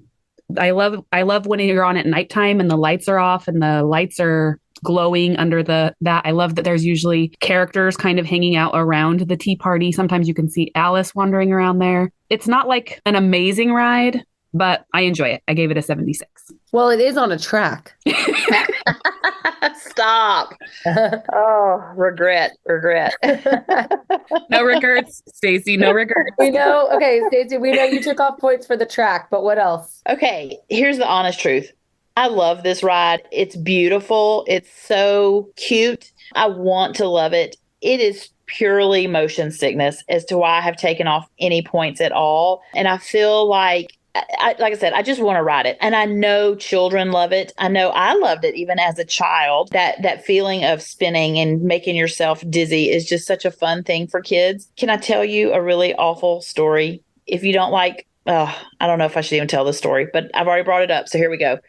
I love when you're on at nighttime and the lights are off and the lights are glowing under that. I love that there's usually characters kind of hanging out around the tea party. Sometimes you can see Alice wandering around there. It's not like an amazing ride, but I enjoy it. I gave it a 76. Well, it is on a track. Stop. Oh, regret. No regrets, Stacy. No regrets. We know. Okay, Stacey, we know you took off points for the track, but what else? Okay, here's the honest truth. I love this ride. It's beautiful. It's so cute. I want to love it. It is purely motion sickness as to why I have taken off any points at all. And I feel like I said, I just want to ride it. And I know children love it. I know I loved it even as a child. That feeling of spinning and making yourself dizzy is just such a fun thing for kids. Can I tell you a really awful story? If you don't like, I don't know if I should even tell this story, but I've already brought it up. So here we go.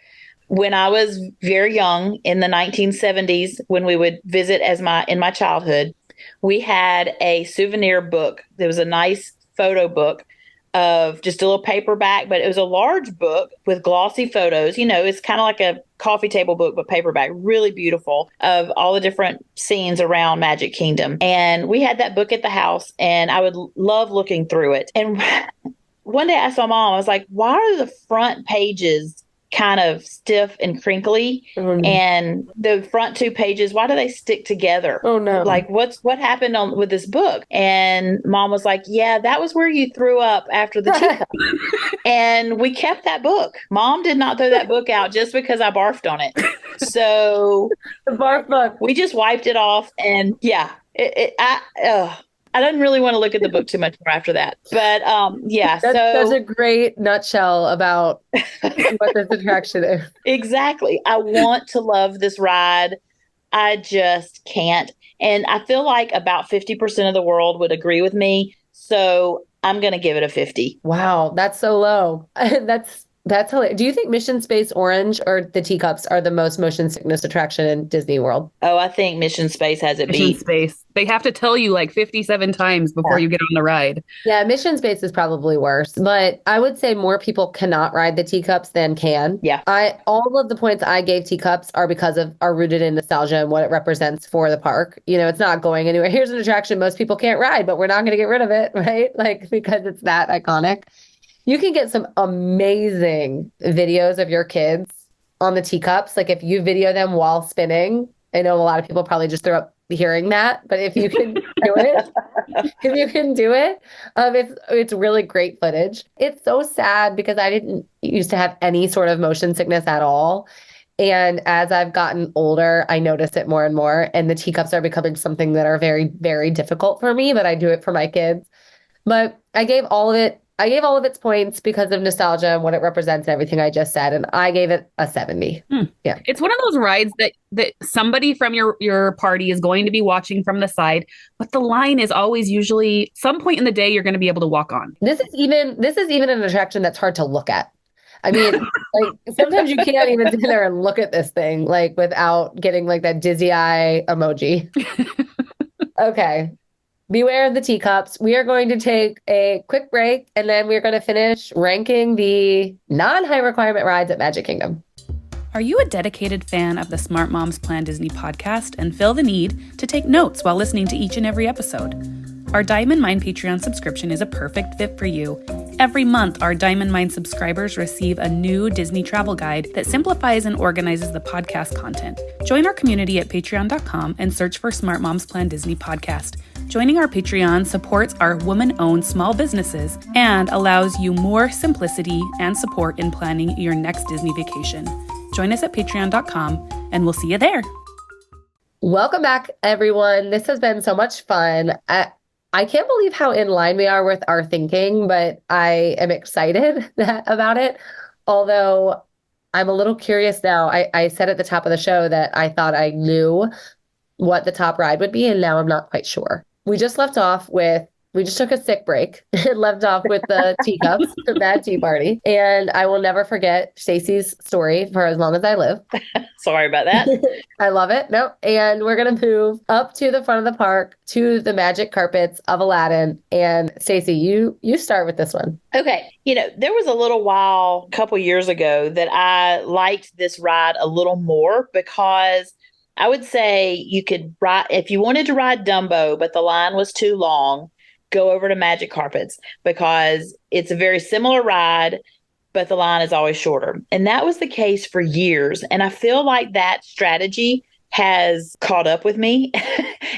When I was very young in the 1970s, when we would visit in my childhood, we had a souvenir book. There was a nice photo book of just a little paperback, but it was a large book with glossy photos. You know, it's kind of like a coffee table book, but paperback, really beautiful, of all the different scenes around Magic Kingdom. And we had that book at the house, and I would love looking through it. And one day I asked my mom, I was like, why are the front pages kind of stiff and crinkly, and the front two pages, why do they stick together? Oh no. Like what happened with this book? And Mom was like, yeah, that was where you threw up after the teacup. And we kept that book. Mom did not throw that book out just because I barfed on it. So the barf book. We just wiped it off, and yeah, I didn't really want to look at the book too much more after that. But yeah. That's a great nutshell about what this attraction is. Exactly. I want to love this ride. I just can't. And I feel like about 50% of the world would agree with me. So I'm going to give it a 50. Wow. That's so low. That's That's hilarious. Do you think Mission Space Orange or the teacups are the most motion sickness attraction in Disney World? Oh, I think Mission Space has it Mission beat. Space. They have to tell you like 57 times before Yeah. you get on the ride. Yeah, Mission Space is probably worse, but I would say more people cannot ride the teacups than can. Yeah. I all of the points I gave teacups are rooted in nostalgia and what it represents for the park. It's not going anywhere. Here's an attraction most people can't ride, but we're not going to get rid of it, right? Like because it's that iconic. You can get some amazing videos of your kids on the teacups. Like if you video them while spinning, I know a lot of people probably just throw up hearing that, but if you can do it, if you can do it, it's really great footage. It's so sad because I didn't used to have any sort of motion sickness at all. And as I've gotten older, I notice it more and more. And the teacups are becoming something that are very, very difficult for me, but I do it for my kids. But I gave all of its points because of nostalgia and what it represents and everything I just said. And I gave it a 70. Yeah. It's one of those rides that somebody from your party is going to be watching from the side, but the line is always usually some point in the day you're going to be able to walk on. This is even an attraction that's hard to look at. I mean, like sometimes you can't even sit there and look at this thing like without getting like that dizzy eye emoji. Okay. Beware of the teacups. We are going to take a quick break and then we're going to finish ranking the non-high requirement rides at Magic Kingdom. Are you a dedicated fan of the Smart Moms Plan Disney podcast and feel the need to take notes while listening to each and every episode? Our Diamond Mine Patreon subscription is a perfect fit for you. Every month, our Diamond Mine subscribers receive a new Disney travel guide that simplifies and organizes the podcast content. Join our community at patreon.com and search for Smart Moms Plan Disney podcast. Joining our Patreon supports our woman-owned small businesses and allows you more simplicity and support in planning your next Disney vacation. Join us at patreon.com and we'll see you there. Welcome back, everyone. This has been so much fun. I can't believe how in line we are with our thinking, but I am excited about it. Although I'm a little curious now. I said at the top of the show that I thought I knew what the top ride would be, and now I'm not quite sure. We just took a sick break and left off with the teacups, the bad tea party. And I will never forget Stacy's story for as long as I live. Sorry about that. I love it. No. And we're going to move up to the front of the park to the magic carpets of Aladdin. And Stacy, you start with this one. Okay. There was a little while, a couple years ago, that I liked this ride a little more because I would say you could ride, if you wanted to ride Dumbo, but the line was too long, go over to Magic Carpets because it's a very similar ride, but the line is always shorter. And that was the case for years. And I feel like that strategy has caught up with me.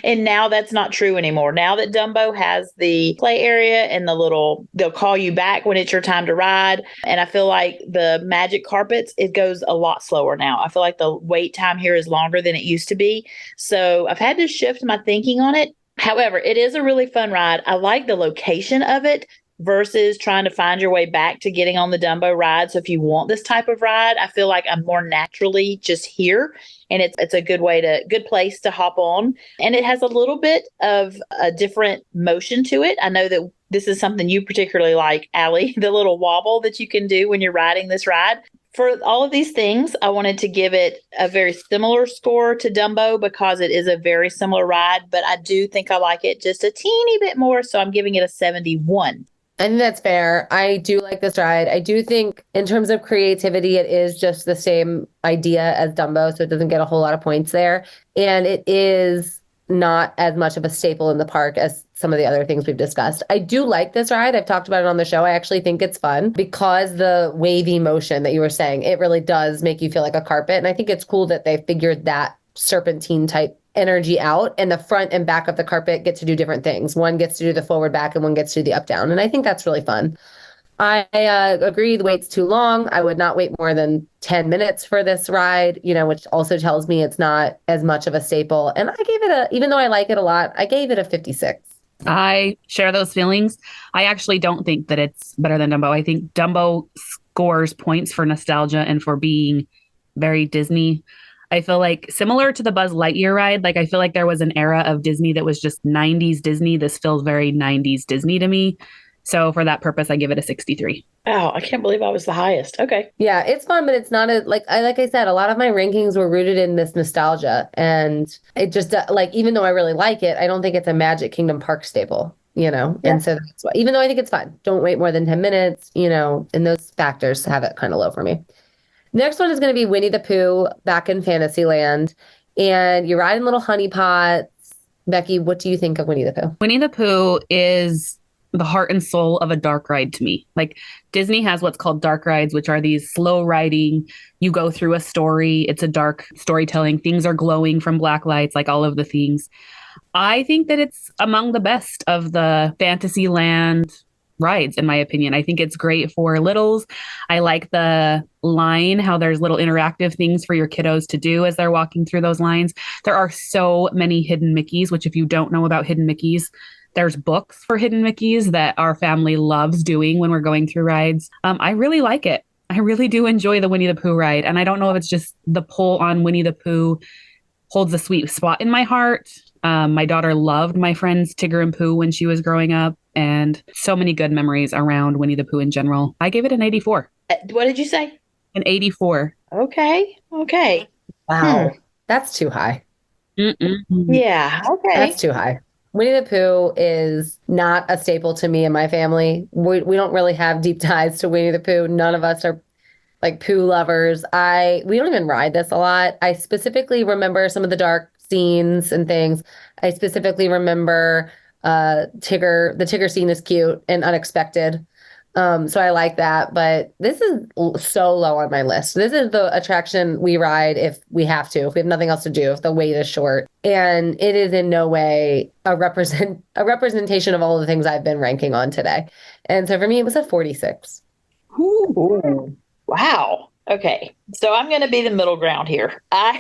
And now that's not true anymore. Now that Dumbo has the play area and they'll call you back when it's your time to ride. And I feel like the Magic Carpets, it goes a lot slower now. I feel like the wait time here is longer than it used to be. So I've had to shift my thinking on it. However, it is a really fun ride. I like the location of it versus trying to find your way back to getting on the Dumbo ride. So if you want this type of ride, I feel like I'm more naturally just here. And it's a good place to hop on. And it has a little bit of a different motion to it. I know that this is something you particularly like, Allie, the little wobble that you can do when you're riding this ride. For all of these things, I wanted to give it a very similar score to Dumbo because it is a very similar ride, but I do think I like it just a teeny bit more. So I'm giving it a 71. I think that's fair. I do like this ride. I do think in terms of creativity, it is just the same idea as Dumbo, so it doesn't get a whole lot of points there. And it is not as much of a staple in the park as some of the other things we've discussed. I do like this ride. I've talked about it on the show. I actually think it's fun because the wavy motion that you were saying, it really does make you feel like a carpet. And I think it's cool that they figured that serpentine type energy out, and the front and back of the carpet get to do different things. One gets to do the forward back and one gets to do the up down. And I think that's really fun. I agree the wait's too long. I would not wait more than 10 minutes for this ride, which also tells me it's not as much of a staple. And I gave it even though I like it a lot, I gave it a 56. I share those feelings. I actually don't think that it's better than Dumbo. I think Dumbo scores points for nostalgia and for being very Disney. I feel like similar to the Buzz Lightyear ride, like I feel like there was an era of Disney that was just 90s Disney. This feels very 90s Disney to me. So for that purpose, I give it a 63. Oh, I can't believe I was the highest. Okay. Yeah, it's fun, but it's not like I said, a lot of my rankings were rooted in this nostalgia, and it just like even though I really like it, I don't think it's a Magic Kingdom park staple, you know. Yeah. And so that's why, even though I think it's fun, don't wait more than 10 minutes, you know, and those factors have it kind of low for me. Next one is going to be Winnie the Pooh back in Fantasyland, and you're riding little honey pots. Becki, what do you think of Winnie the Pooh? Winnie the Pooh is the heart and soul of a dark ride to me. Like Disney has what's called dark rides, which are these slow riding. You go through a story. It's a dark storytelling. Things are glowing from black lights, like all of the things. I think that it's among the best of the Fantasyland rides, in my opinion. I think it's great for littles. I like the line, how there's little interactive things for your kiddos to do as they're walking through those lines. There are so many hidden Mickeys, which if you don't know about hidden Mickeys, there's books for hidden Mickeys that our family loves doing when we're going through rides. I really like it. I really do enjoy the Winnie the Pooh ride. And I don't know if it's just the pull on Winnie the Pooh holds a sweet spot in my heart. My daughter loved my friends Tigger and Pooh when she was growing up, and so many good memories around Winnie the Pooh in general. I gave it an 84. What did you say? An 84. Okay. Okay. Wow, that's too high. Mm-mm. Yeah. Okay. That's too high. Winnie the Pooh is not a staple to me and my family. We don't really have deep ties to Winnie the Pooh. None of us are like Pooh lovers. We don't even ride this a lot. I specifically remember some of the dark scenes and things. I specifically remember Tigger. The Tigger scene is cute and unexpected. So I like that, but this is so low on my list. This is the attraction we ride if we have to, if we have nothing else to do, if the wait is short. And it is in no way a representation of all the things I've been ranking on today. And so for me, it was a 46. Ooh. Wow. Okay. So I'm going to be the middle ground here. I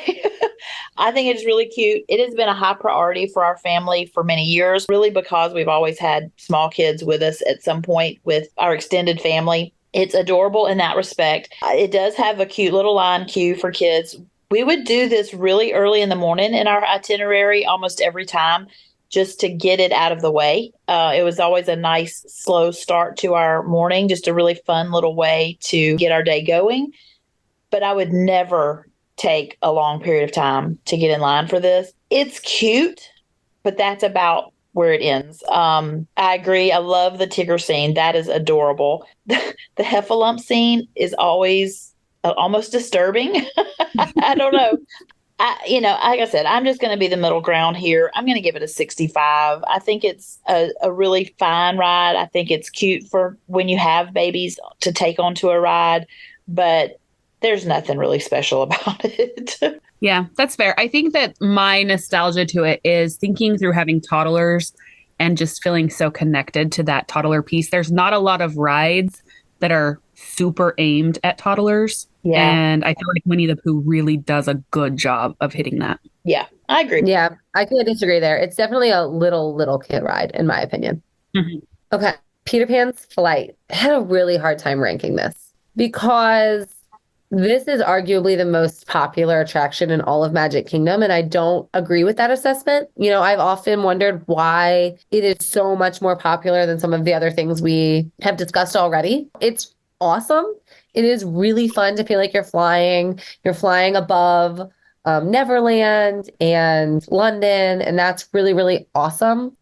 think it's really cute. It has been a high priority for our family for many years, really because we've always had small kids with us at some point with our extended family. It's adorable in that respect. It does have a cute little line queue for kids. We would do this really early in the morning in our itinerary almost every time just to get it out of the way. It was always a nice, slow start to our morning, just a really fun little way to get our day going. But I would never take a long period of time to get in line for this. It's cute, but that's about where it ends. I agree. I love the Tigger scene. That is adorable. The Heffalump scene is always almost disturbing. I don't know. Like I said, I'm just going to be the middle ground here. I'm going to give it a 65. I think it's a really fine ride. I think it's cute for when you have babies to take onto a ride, but there's nothing really special about it. Yeah, that's fair. I think that my nostalgia to it is thinking through having toddlers and just feeling so connected to that toddler piece. There's not a lot of rides that are super aimed at toddlers. Yeah. And I feel like Winnie the Pooh really does a good job of hitting that. Yeah, I agree. Yeah, I could disagree there. It's definitely a little kid ride, in my opinion. Mm-hmm. Okay, Peter Pan's Flight. I had a really hard time ranking this because this is arguably the most popular attraction in all of Magic Kingdom, and I don't agree with that assessment. You know, I've often wondered why it is so much more popular than some of the other things we have discussed already. It's awesome. It is really fun to feel like you're flying. You're flying above Neverland and London, and that's really, really awesome.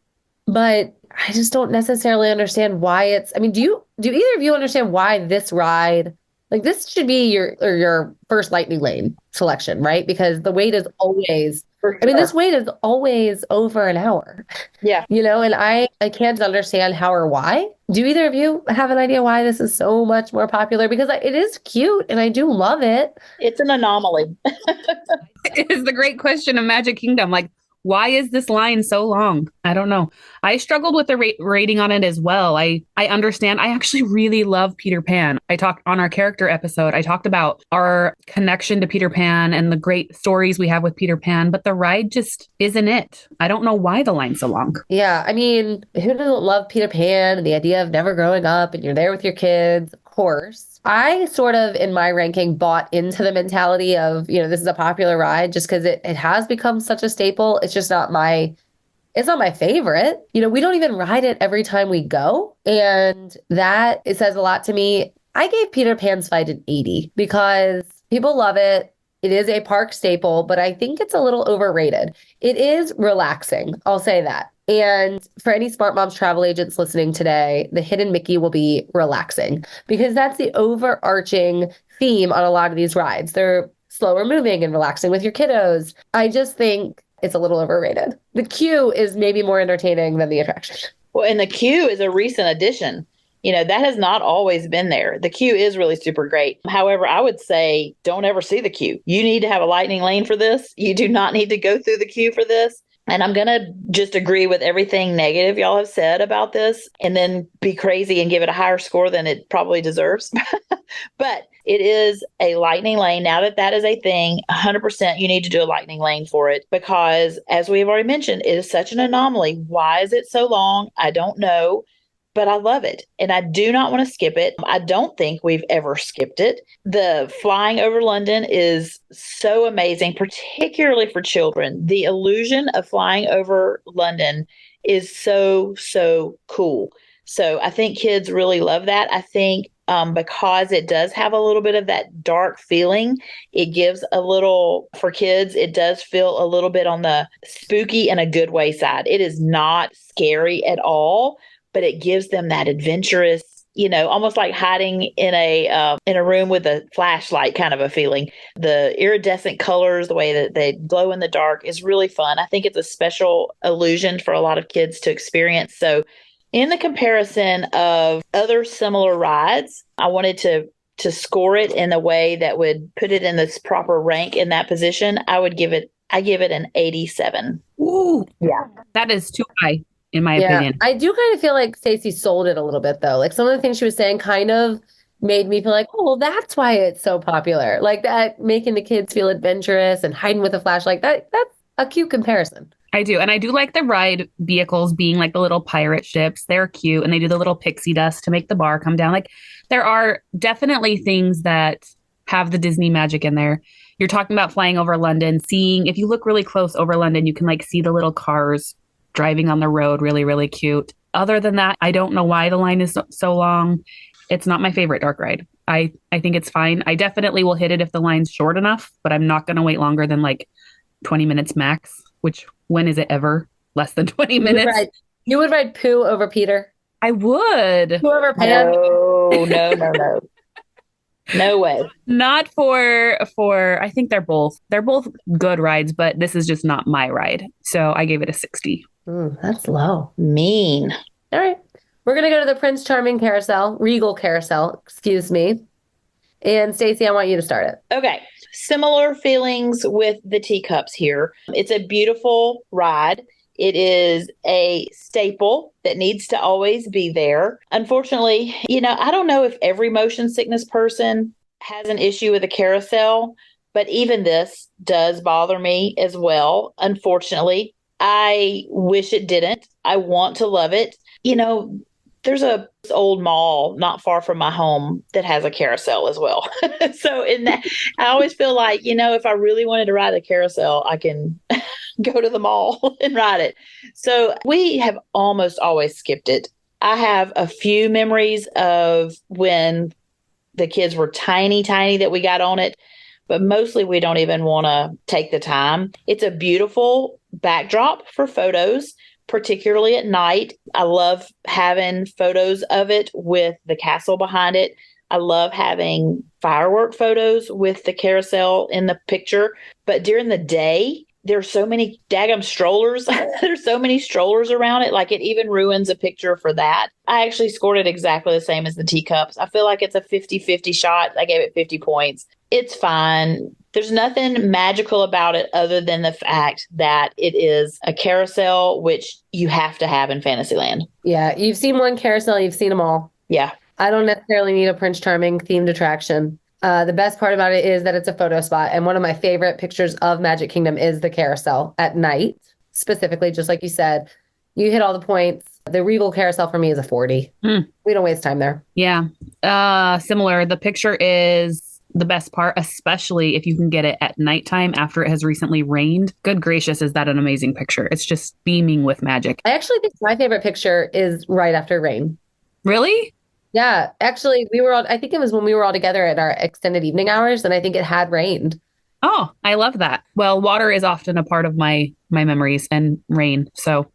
But I just don't necessarily understand why it's. I mean, do either of you understand why this ride? Like this should be your first lightning lane selection, right? Because the wait is always, I mean, this wait is always over an hour. Yeah. You know, and I can't understand how or why. Do either of you have an idea why this is so much more popular? Because it is cute and I do love it. It's an anomaly. It is the great question of Magic Kingdom. Like, why is this line so long? I don't know. I struggled with the rating on it as well. I understand. I actually really love Peter Pan. I talked on our character episode. I talked about our connection to Peter Pan and the great stories we have with Peter Pan, but the ride just isn't it. I don't know why the line's so long. Yeah. I mean, who doesn't love Peter Pan and the idea of never growing up and you're there with your kids? Of course. I sort of, in my ranking, bought into the mentality of, this is a popular ride just because it has become such a staple. It's just not my It's not my favorite. We don't even ride it every time we go. And that, it says a lot to me. I gave Peter Pan's Fight an 80 because people love it. It is a park staple, but I think it's a little overrated. It is relaxing. I'll say that. And for any Smart Moms travel agents listening today, the Hidden Mickey will be relaxing because that's the overarching theme on a lot of these rides. They're slower moving and relaxing with your kiddos. I just think it's a little overrated. The queue is maybe more entertaining than the attraction. Well, and the queue is a recent addition. That has not always been there. The queue is really super great. However, I would say don't ever see the queue. You need to have a lightning lane for this. You do not need to go through the queue for this. And I'm going to just agree with everything negative y'all have said about this and then be crazy and give it a higher score than it probably deserves. But it is a lightning lane. Now that is a thing, 100% you need to do a lightning lane for it because, as we have already mentioned, it is such an anomaly. Why is it so long? I don't know. But I love it. And I do not want to skip it. I don't think we've ever skipped it. The flying over London is so amazing, particularly for children. The illusion of flying over London is so, so cool. So I think kids really love that. I think because it does have a little bit of that dark feeling, it gives a little, for kids, it does feel a little bit on the spooky and a good way side. It is not scary at all, but it gives them that adventurous, almost like hiding in a room with a flashlight kind of a feeling. The iridescent colors, the way that they glow in the dark is really fun. I think it's a special illusion for a lot of kids to experience. So in the comparison of other similar rides, I wanted to score it in a way that would put it in this proper rank in that position. I give it an 87. Ooh, yeah. That is too high. In my opinion. I do kind of feel like Stacy sold it a little bit though. Like some of the things she was saying kind of made me feel like, oh, well, that's why it's so popular. Like that making the kids feel adventurous and hiding with a flashlight. That's a cute comparison. I do. And I do like the ride vehicles being like the little pirate ships. They're cute. And they do the little pixie dust to make the bar come down. Like there are definitely things that have the Disney magic in there. You're talking about flying over London, seeing, if you look really close over London, you can like see the little cars driving on the road, really, really cute. Other than that, I don't know why the line is so long. It's not my favorite dark ride. I think it's fine. I definitely will hit it if the line's short enough, but I'm not going to wait longer than like 20 minutes max, which when is it ever? Less than 20 minutes? You would ride Pooh over Peter? I would. Pooh over Pan? No. No way. Not for I think they're both good rides, but this is just not my ride. So I gave it a 60. That's low. Mean. All right. We're going to go to the Prince Charming carousel, Regal carousel, excuse me. And Stacy, I want you to start it. Okay. Similar feelings with the teacups here. It's a beautiful ride. It is a staple that needs to always be there. Unfortunately, I don't know if every motion sickness person has an issue with a carousel, but even this does bother me as well. Unfortunately, I wish it didn't. I want to love it. There's a old mall not far from my home that has a carousel as well. So in that, I always feel like, if I really wanted to ride a carousel, I can go to the mall and ride it. So we have almost always skipped it. I have a few memories of when the kids were tiny that we got on it, but mostly we don't even want to take the time. It's a beautiful backdrop for photos, particularly at night. I love having photos of it with the castle behind it. I love having firework photos with the carousel in the picture. But during the day, there's so many daggum strollers. There's so many strollers around it. Like it even ruins a picture for that. I actually scored it exactly the same as the teacups. I feel like it's a 50-50 shot. I gave it 50 points. It's fine. There's nothing magical about it other than the fact that it is a carousel, which you have to have in Fantasyland. Yeah. You've seen one carousel. You've seen them all. Yeah. I don't necessarily need a Prince Charming themed attraction. The best part about it is that it's a photo spot. And one of my favorite pictures of Magic Kingdom is the carousel at night, specifically, just like you said. You hit all the points. The Regal carousel for me is a 40. We don't waste time there. Yeah. Similar. The picture is the best part, especially if you can get it at nighttime after it has recently rained. Good gracious, is that an amazing picture? It's just beaming with magic. I actually think my favorite picture is right after rain. Really? Yeah, actually, we were all, I think it was when we were all together at our extended evening hours, and I think it had rained. Oh, I love that. Well, water is often a part of my memories and rain. So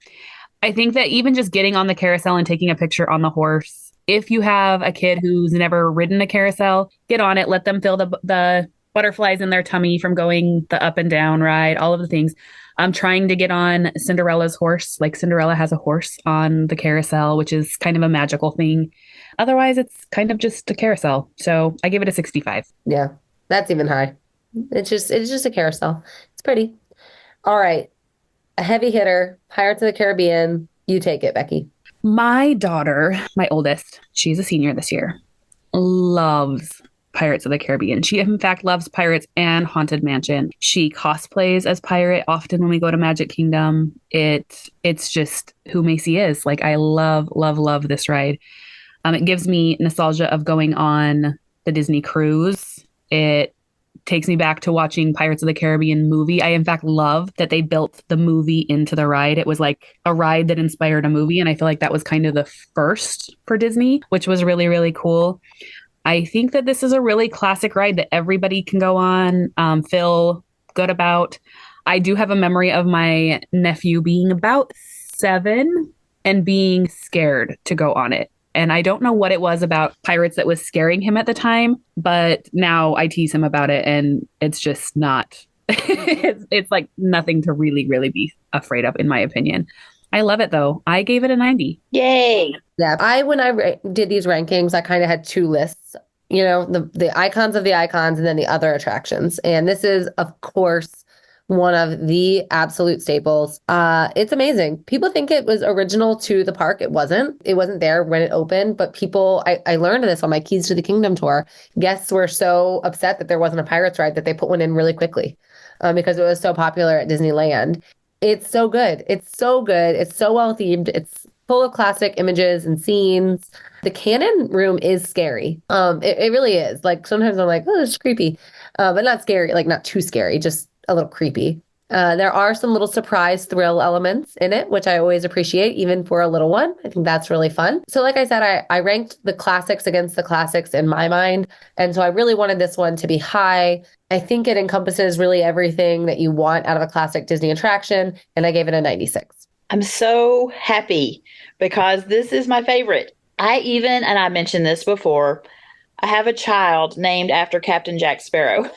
I think that even just getting on the carousel and taking a picture on the horse, if you have a kid who's never ridden a carousel, get on it, let them feel the butterflies in their tummy from going the up and down ride, all of the things. I'm trying to get on Cinderella's horse. Like Cinderella has a horse on the carousel, which is kind of a magical thing. Otherwise, it's kind of just a carousel. So I give it a 65. Yeah, that's even high. It's just a carousel. It's pretty. All right. A heavy hitter, Pirates of the Caribbean. You take it, Becki. My daughter, my oldest, she's a senior this year, loves Pirates of the Caribbean. She, in fact, loves Pirates and Haunted Mansion. She cosplays as pirate often when we go to Magic Kingdom. It's just who Macy is. Like, I love, love, love this ride. It gives me nostalgia of going on the Disney cruise. It takes me back to watching Pirates of the Caribbean movie. I, in fact, love that they built the movie into the ride. It was like a ride that inspired a movie. And I feel like that was kind of the first for Disney, which was really, really cool. I think that this is a really classic ride that everybody can go on, feel good about. I do have a memory of my nephew being about 7 and being scared to go on it. And I don't know what it was about pirates that was scaring him at the time, but now I tease him about it and it's just not, it's like nothing to really, really be afraid of, in my opinion. I love it though. I gave it a 90. Yay. Yeah, when I did these rankings, I kind of had two lists, the icons of the icons and then the other attractions. And this is, of course, one of the absolute staples. It's amazing. People think it was original to the park. It wasn't. It wasn't there when it opened, but I learned this on my Keys to the Kingdom tour. Guests were so upset that there wasn't a Pirates ride that they put one in really quickly because it was so popular at Disneyland. It's so good. It's so good. It's so well themed. It's full of classic images and scenes. The cannon room is scary. It really is. Like sometimes I'm like, oh, it's creepy, but not scary. Like not too scary, just a little creepy. There are some little surprise thrill elements in it, which I always appreciate, even for a little one. I think that's really fun. So like I said, I ranked the classics against the classics in my mind. And so I really wanted this one to be high. I think it encompasses really everything that you want out of a classic Disney attraction. And I gave it a 96. I'm so happy because this is my favorite. And I mentioned this before, I have a child named after Captain Jack Sparrow.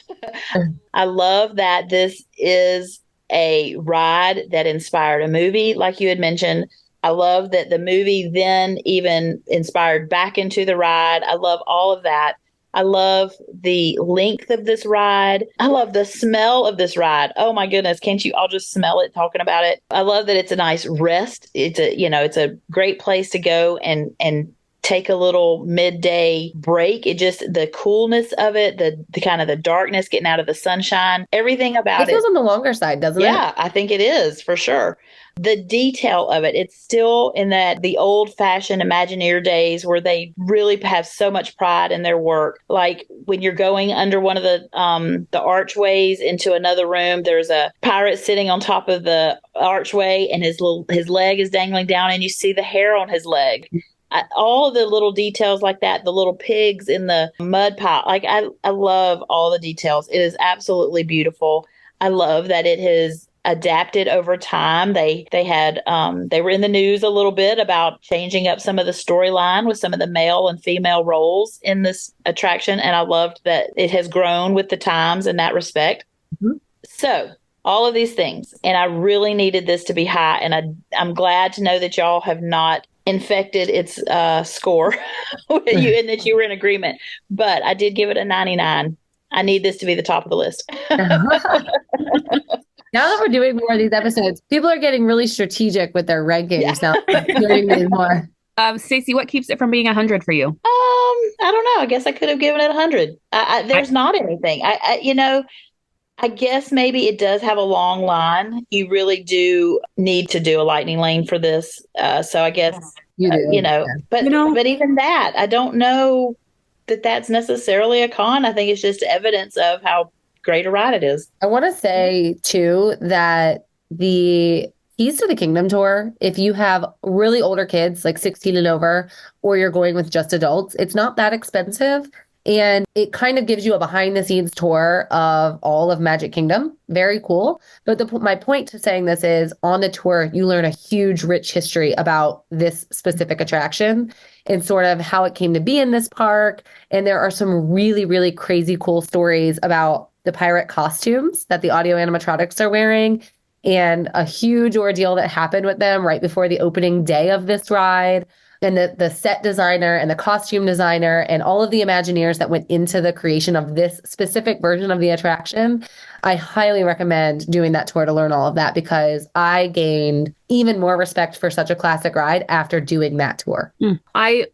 I love that this is a ride that inspired a movie, like you had mentioned. I love that the movie then even inspired back into the ride. I love all of that. I love the length of this ride. I love the smell of this ride. Oh my goodness. Can't you all just smell it talking about it? I love that it's a nice rest. It's a great place to go and take a little midday break. The coolness of it, the kind of the darkness, getting out of the sunshine, everything about it. It feels on the longer side, doesn't it? Yeah, I think it is for sure. The detail of it, it's still in the old fashioned Imagineer days where they really have so much pride in their work. Like when you're going under one of the archways into another room, there's a pirate sitting on top of the archway and his leg is dangling down and you see the hair on his leg. All the little details like that, the little pigs in the mud pile. Like I love all the details. It is absolutely beautiful. I love that it has adapted over time. They were in the news a little bit about changing up some of the storyline with some of the male and female roles in this attraction. And I loved that it has grown with the times in that respect. Mm-hmm. So all of these things. And I really needed this to be high. And I'm glad to know that y'all have not infected its score with you and that you were in agreement. But I did give it a 99. I need this to be the top of the list. Now that we're doing more of these episodes, people are getting really strategic with their rankings now. Doing these more. Stacy, what keeps it from being 100 for you? I don't know. I guess I could have given it 100. There's not anything. I guess maybe it does have a long line. You really do need to do a lightning lane for this. So I guess, you do. But even that, I don't know that that's necessarily a con. I think it's just evidence of how great a ride it is. I want to say too that the Keys to the Kingdom tour, if you have really older kids, like 16 and over, or you're going with just adults, it's not that expensive. And it kind of gives you a behind the scenes tour of all of Magic Kingdom. Very cool. But my point to saying this is on the tour, you learn a huge, rich history about this specific attraction and sort of how it came to be in this park. And there are some really, really crazy, cool stories about the pirate costumes that the audio animatronics are wearing and a huge ordeal that happened with them right before the opening day of this ride. And the set designer and the costume designer and all of the Imagineers that went into the creation of this specific version of the attraction. I highly recommend doing that tour to learn all of that because I gained even more respect for such a classic ride after doing that tour. I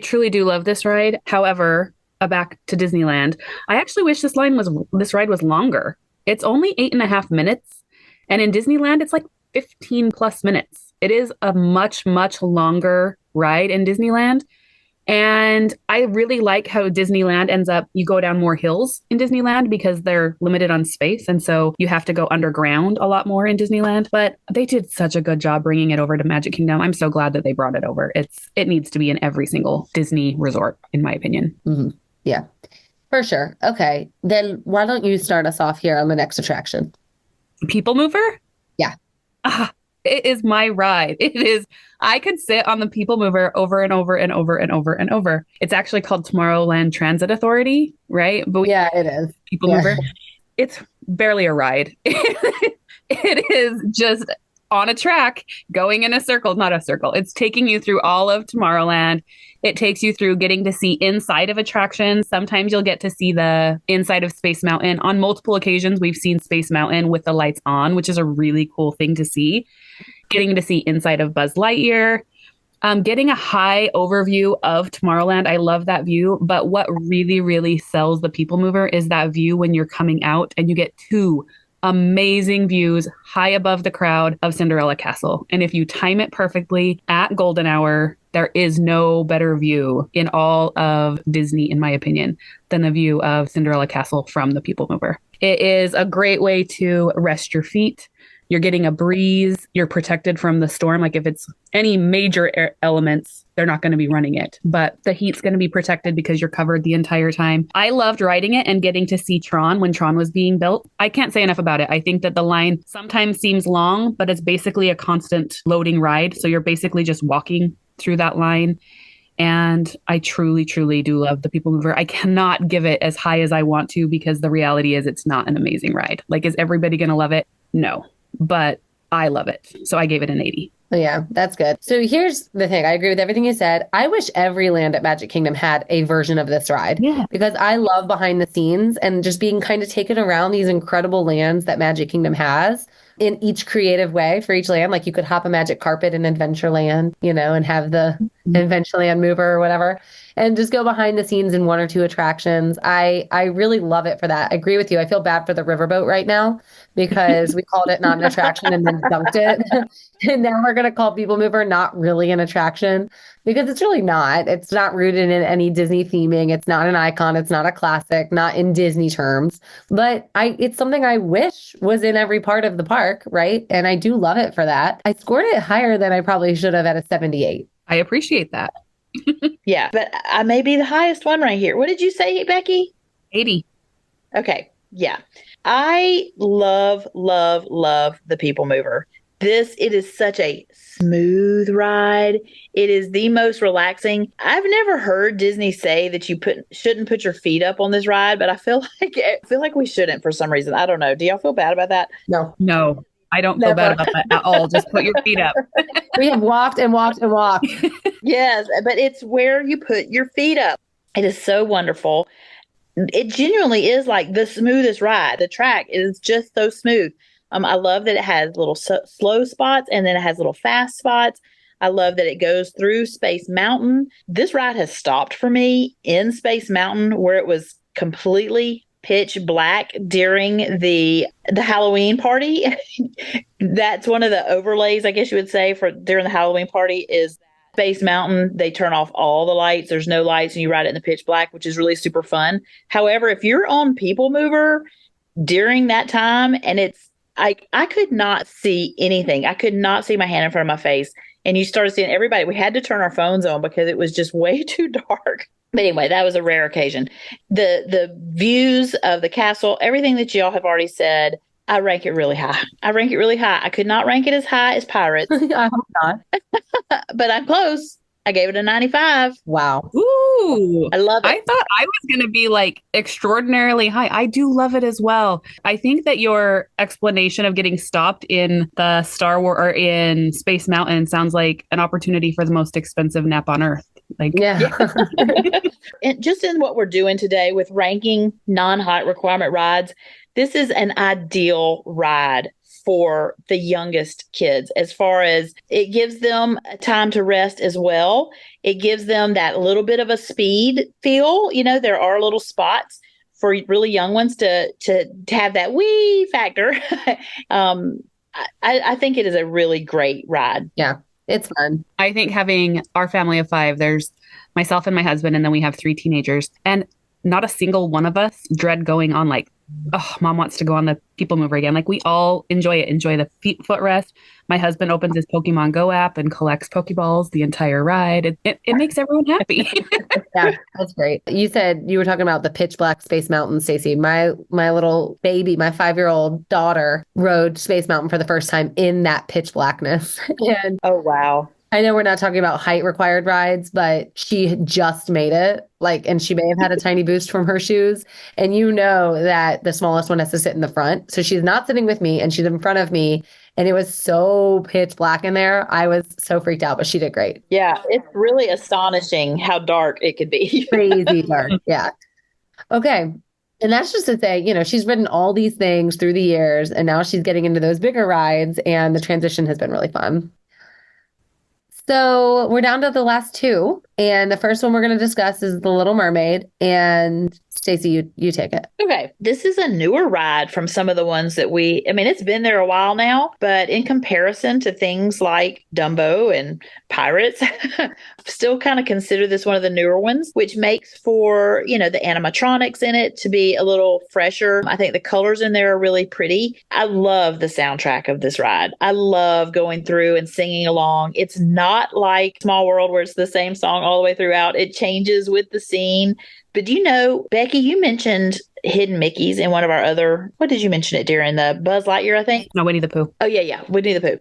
truly do love this ride. However, back to Disneyland, I actually wish this ride was longer. It's only 8.5 minutes. And in Disneyland, it's like 15 plus minutes. It is a much, much longer ride in Disneyland. And I really like how Disneyland ends up, you go down more hills in Disneyland because they're limited on space. And so you have to go underground a lot more in Disneyland. But they did such a good job bringing it over to Magic Kingdom. I'm so glad that they brought it over. It needs to be in every single Disney resort, in my opinion. Mm-hmm. Yeah, for sure. Okay. Then why don't you start us off here on the next attraction? People Mover? Yeah. It is my ride. I could sit on the People Mover over and over and over and over and over. It's actually called Tomorrowland Transit Authority, right? But yeah, it is. People Mover. It's barely a ride. It is just on a track going in a circle, not a circle. It's taking you through all of Tomorrowland. It takes you through getting to see inside of attractions. Sometimes you'll get to see the inside of Space Mountain. On multiple occasions, we've seen Space Mountain with the lights on, which is a really cool thing to see. Getting to see inside of Buzz Lightyear. Getting a high overview of Tomorrowland. I love that view. But what really, really sells the People Mover is that view when you're coming out and you get two amazing views high above the crowd of Cinderella Castle. And if you time it perfectly at golden hour, there is no better view in all of Disney, in my opinion, than the view of Cinderella Castle from the People Mover. It is a great way to rest your feet. You're getting a breeze. You're protected from the storm. Like if it's any major elements, they're not going to be running it. But the heat's going to be protected because you're covered the entire time. I loved riding it and getting to see Tron when Tron was being built. I can't say enough about it. I think that the line sometimes seems long, but it's basically a constant loading ride. So you're basically just walking through that line. And I truly, truly do love the People Mover. I cannot give it as high as I want to because the reality is it's not an amazing ride. Like, is everybody going to love it? No. But I love it. So I gave it an 80. Yeah, that's good. So here's the thing. I agree with everything you said. I wish every land at Magic Kingdom had a version of this ride. Yeah. Because I love behind the scenes and just being kind of taken around these incredible lands that Magic Kingdom has in each creative way for each land. Like you could hop a magic carpet in Adventureland, and have the Adventureland mover or whatever, and just go behind the scenes in one or two attractions. I really love it for that. I agree with you. I feel bad for the riverboat right now because we called it not an attraction and then dunked it. And now we're going to call People Mover not really an attraction because it's really not. It's not rooted in any Disney theming. It's not an icon. It's not a classic, not in Disney terms. But it's something I wish was in every part of the park, right? And I do love it for that. I scored it higher than I probably should have at a 78. I appreciate that. Yeah, but I may be the highest one right here. What did you say, Becki? 80. Okay, yeah. I love, love, love the People Mover. It is such a smooth ride. It is the most relaxing. I've never heard Disney say that you shouldn't put your feet up on this ride, but I feel like we shouldn't for some reason. I don't know. Do y'all feel bad about that? No, I don't feel bad about that at all. Just put your feet up. We have walked and walked and walked. Yes, but it's where you put your feet up. It is so wonderful. It genuinely is like the smoothest ride. The track is just so smooth. I love that it has little slow spots and then it has little fast spots. I love that it goes through Space Mountain. This ride has stopped for me in Space Mountain where it was completely pitch black during the Halloween party. That's one of the overlays, I guess you would say, for during the Halloween party is Space Mountain, they turn off all the lights. There's no lights and you ride it in the pitch black, which is really super fun. However, if you're on People Mover during that time and I could not see anything. I could not see my hand in front of my face. And you started seeing everybody. We had to turn our phones on because it was just way too dark. But anyway, that was a rare occasion. The views of the castle, everything that y'all have already said, I rank it really high. I could not rank it as high as Pirates, I hope not. but I'm close. I gave it a 95. Wow. Ooh. I love it. I thought I was going to be like extraordinarily high. I do love it as well. I think that your explanation of getting stopped in the Star Wars or in Space Mountain sounds like an opportunity for the most expensive nap on Earth. Like, Yeah. And just in what we're doing today with ranking non-height requirement rides, this is an ideal ride for the youngest kids, as far as it gives them time to rest as well. It gives them that little bit of a speed feel. There are little spots for really young ones to have that wee factor. I think it is a really great ride. Yeah, it's fun. I think having our family of 5, there's myself and my husband, and then we have 3 teenagers, and not a single one of us dread going on like, oh, mom wants to go on the People Mover again. Like, we all enjoy the footrest. My husband opens his Pokemon Go app and collects Pokeballs the entire ride. It makes everyone happy. Yeah, that's great. You said you were talking about the pitch black Space Mountain, Stacy. My little baby, my 5-year-old daughter rode Space Mountain for the first time in that pitch blackness. And Oh, wow. I know we're not talking about height required rides, but she just made it. And she may have had a tiny boost from her shoes. And that the smallest one has to sit in the front. So she's not sitting with me and she's in front of me. And it was so pitch black in there. I was so freaked out, but she did great. Yeah, it's really astonishing how dark it could be. Crazy dark. Yeah. Okay. And that's just to say, she's ridden all these things through the years and now she's getting into those bigger rides and the transition has been really fun. So we're down to the last 2. And the first one we're going to discuss is The Little Mermaid. And Stacy, you take it. Okay. This is a newer ride from some of the ones that it's been there a while now, but in comparison to things like Dumbo and Pirates, still kind of consider this one of the newer ones, which makes for, the animatronics in it to be a little fresher. I think the colors in there are really pretty. I love the soundtrack of this ride. I love going through and singing along. It's not like Small World where it's the same song all the way throughout. It changes with the scene. But do you know, Becki, you mentioned Hidden Mickeys in one of our what did you mention it during the Buzz Lightyear, I think? No, Winnie the Pooh. Oh, yeah. Winnie the Pooh.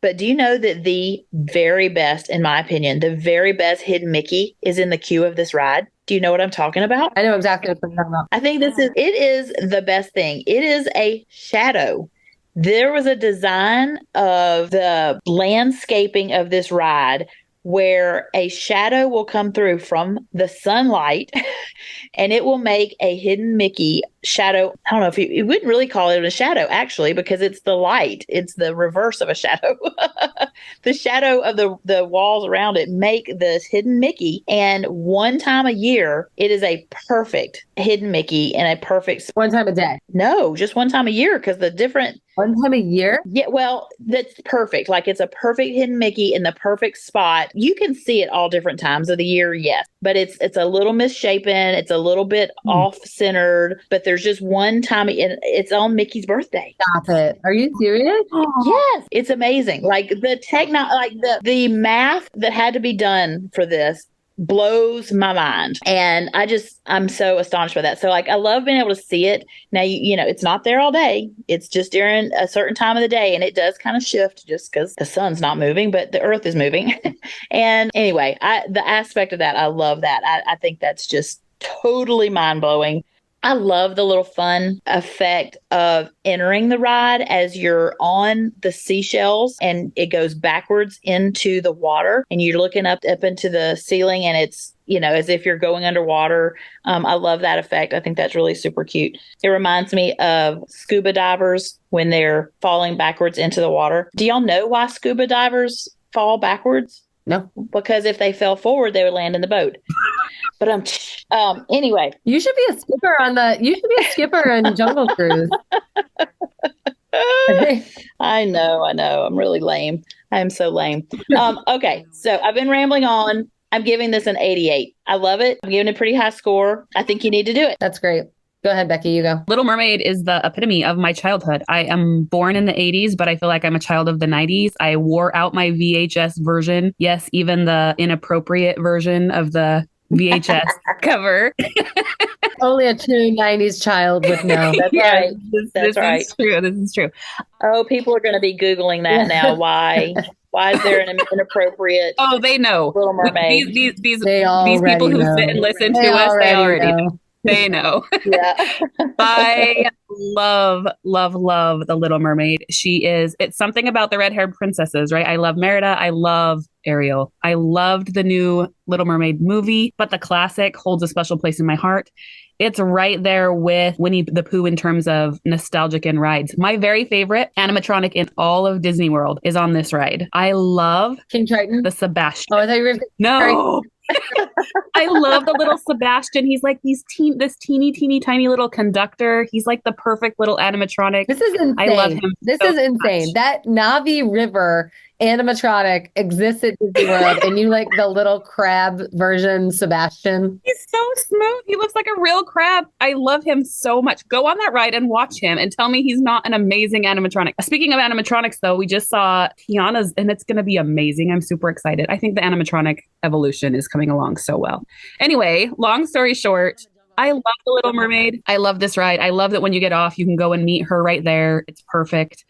But do you know that the very best, in my opinion, the very best Hidden Mickey is in the queue of this ride? Do you know what I'm talking about? I know exactly what you're talking about. I think it is the best thing. It is a shadow. There was a design of the landscaping of this ride where a shadow will come through from the sunlight and it will make a Hidden Mickey shadow. I don't know if you wouldn't really call it a shadow, actually, because it's the light. It's the reverse of a shadow. The shadow of the walls around it make this Hidden Mickey. And one time a year, it is a perfect Hidden Mickey and a perfect. One time a day. No, just one time a year, because the different. One time a year? Yeah, well, that's perfect. Like, it's a perfect Hidden Mickey in the perfect spot. You can see it all different times of the year, yes. But it's a little misshapen. It's a little bit off-centered. But there's just one time. It's on Mickey's birthday. Stop it. Are you serious? Yes. It's amazing. Like, the math that had to be done for this blows my mind. And I'm so astonished by that. So, I love being able to see it. Now, it's not there all day. It's just during a certain time of the day. And it does kind of shift just because the sun's not moving, but the earth is moving. And anyway, the aspect of that, I love that. I think that's just totally mind blowing. I love the little fun effect of entering the ride as you're on the seashells and it goes backwards into the water and you're looking up into the ceiling and it's, as if you're going underwater. I love that effect. I think that's really super cute. It reminds me of scuba divers when they're falling backwards into the water. Do y'all know why scuba divers fall backwards? No. Because if they fell forward, they would land in the boat. But anyway. You should be a skipper in Jungle Cruise. I know, I know. I'm really lame. I am so lame. Okay, so I've been rambling on. I'm giving this an 88. I love it. I'm giving it a pretty high score. I think you need to do it. That's great. Go ahead, Becki, you go. Little Mermaid is the epitome of my childhood. I am born in the 80s, but I feel like I'm a child of the 90s. I wore out my VHS version. Yes, even the inappropriate version of the VHS cover. Only a true 90s child would know. That's Yeah, right. That's this right. is true. This is true. Oh, people are going to be Googling that now. Why? Why is there an inappropriate Oh, they know. Little Mermaid? They These people already who know. sit and listen They to us, they already know. know. They know. Yeah. I love, love, love The Little Mermaid. It's something about the red-haired princesses, right? I love Merida. I love Ariel. I loved the new Little Mermaid movie, but the classic holds a special place in my heart. It's right there with Winnie the Pooh in terms of nostalgic and rides. My very favorite animatronic in all of Disney World is on this ride. I love King Triton. the Sebastian. Oh, I thought you were No. I love the little Sebastian. He's like this teeny tiny little conductor. He's like the perfect little animatronic. This is insane. I love him. This so is insane. much. That Navi River animatronic exists at Disney World, and you like the little crab version, Sebastian. He's so smooth. He looks like a real crab. I love him so much. Go on that ride and watch him and tell me he's not an amazing animatronic. Speaking of animatronics, though, we just saw Tiana's and it's going to be amazing. I'm super excited. I think the animatronic evolution is coming along so well. Anyway, long story short, I love The Little Mermaid. I love this ride. I love that when you get off, you can go and meet her right there. It's perfect.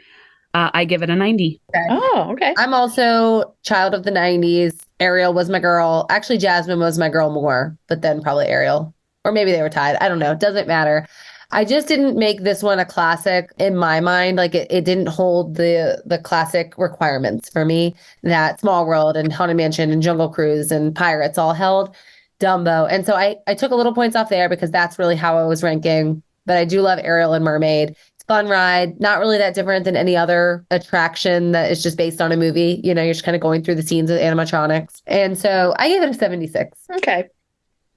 I give it a 90. Okay. Oh, okay. I'm also child of the 90s. Ariel was my girl. Actually, Jasmine was my girl more, but then probably Ariel. Or maybe they were tied. I don't know. It doesn't matter. I just didn't make this one a classic in my mind. Like it didn't hold the classic requirements for me that Small World and Haunted Mansion and Jungle Cruise and Pirates all held. Dumbo. And so I took a little points off there because that's really how I was ranking. But I do love Ariel and Mermaid. Fun ride, not really that different than any other attraction that is just based on a movie. You know, you're just kind of going through the scenes of animatronics. And so I gave it a 76. Okay.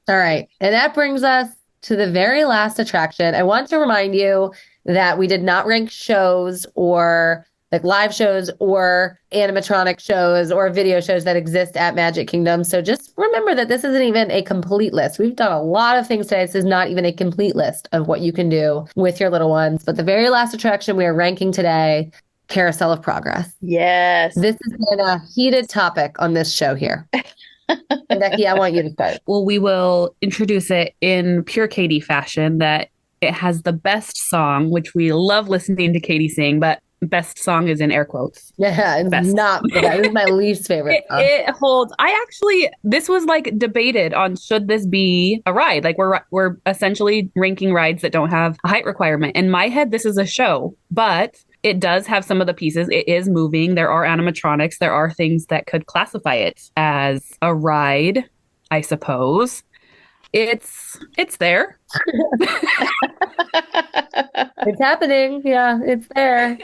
All right. And that brings us to the very last attraction. I want to remind you that we did not rank shows or like live shows or animatronic shows or video shows that exist at Magic Kingdom. So just remember that this isn't even a complete list. We've done a lot of things today. This is not even a complete list of what you can do with your little ones. But the very last attraction we are ranking today, Carousel of Progress. Yes. This has been a heated topic on this show here. Becki, I want you to start. Well, we will introduce it in pure Katie fashion that it has the best song, which we love listening to Katie sing, but best song is in air quotes. Yeah, it's Best. not that. This is my least favorite song. It holds. This was like debated on should this be a ride? Like we're essentially ranking rides that don't have a height requirement. In my head, this is a show, but it does have some of the pieces. It is moving. There are animatronics. There are things that could classify it as a ride, I suppose. It's there. It's happening. Yeah, it's there.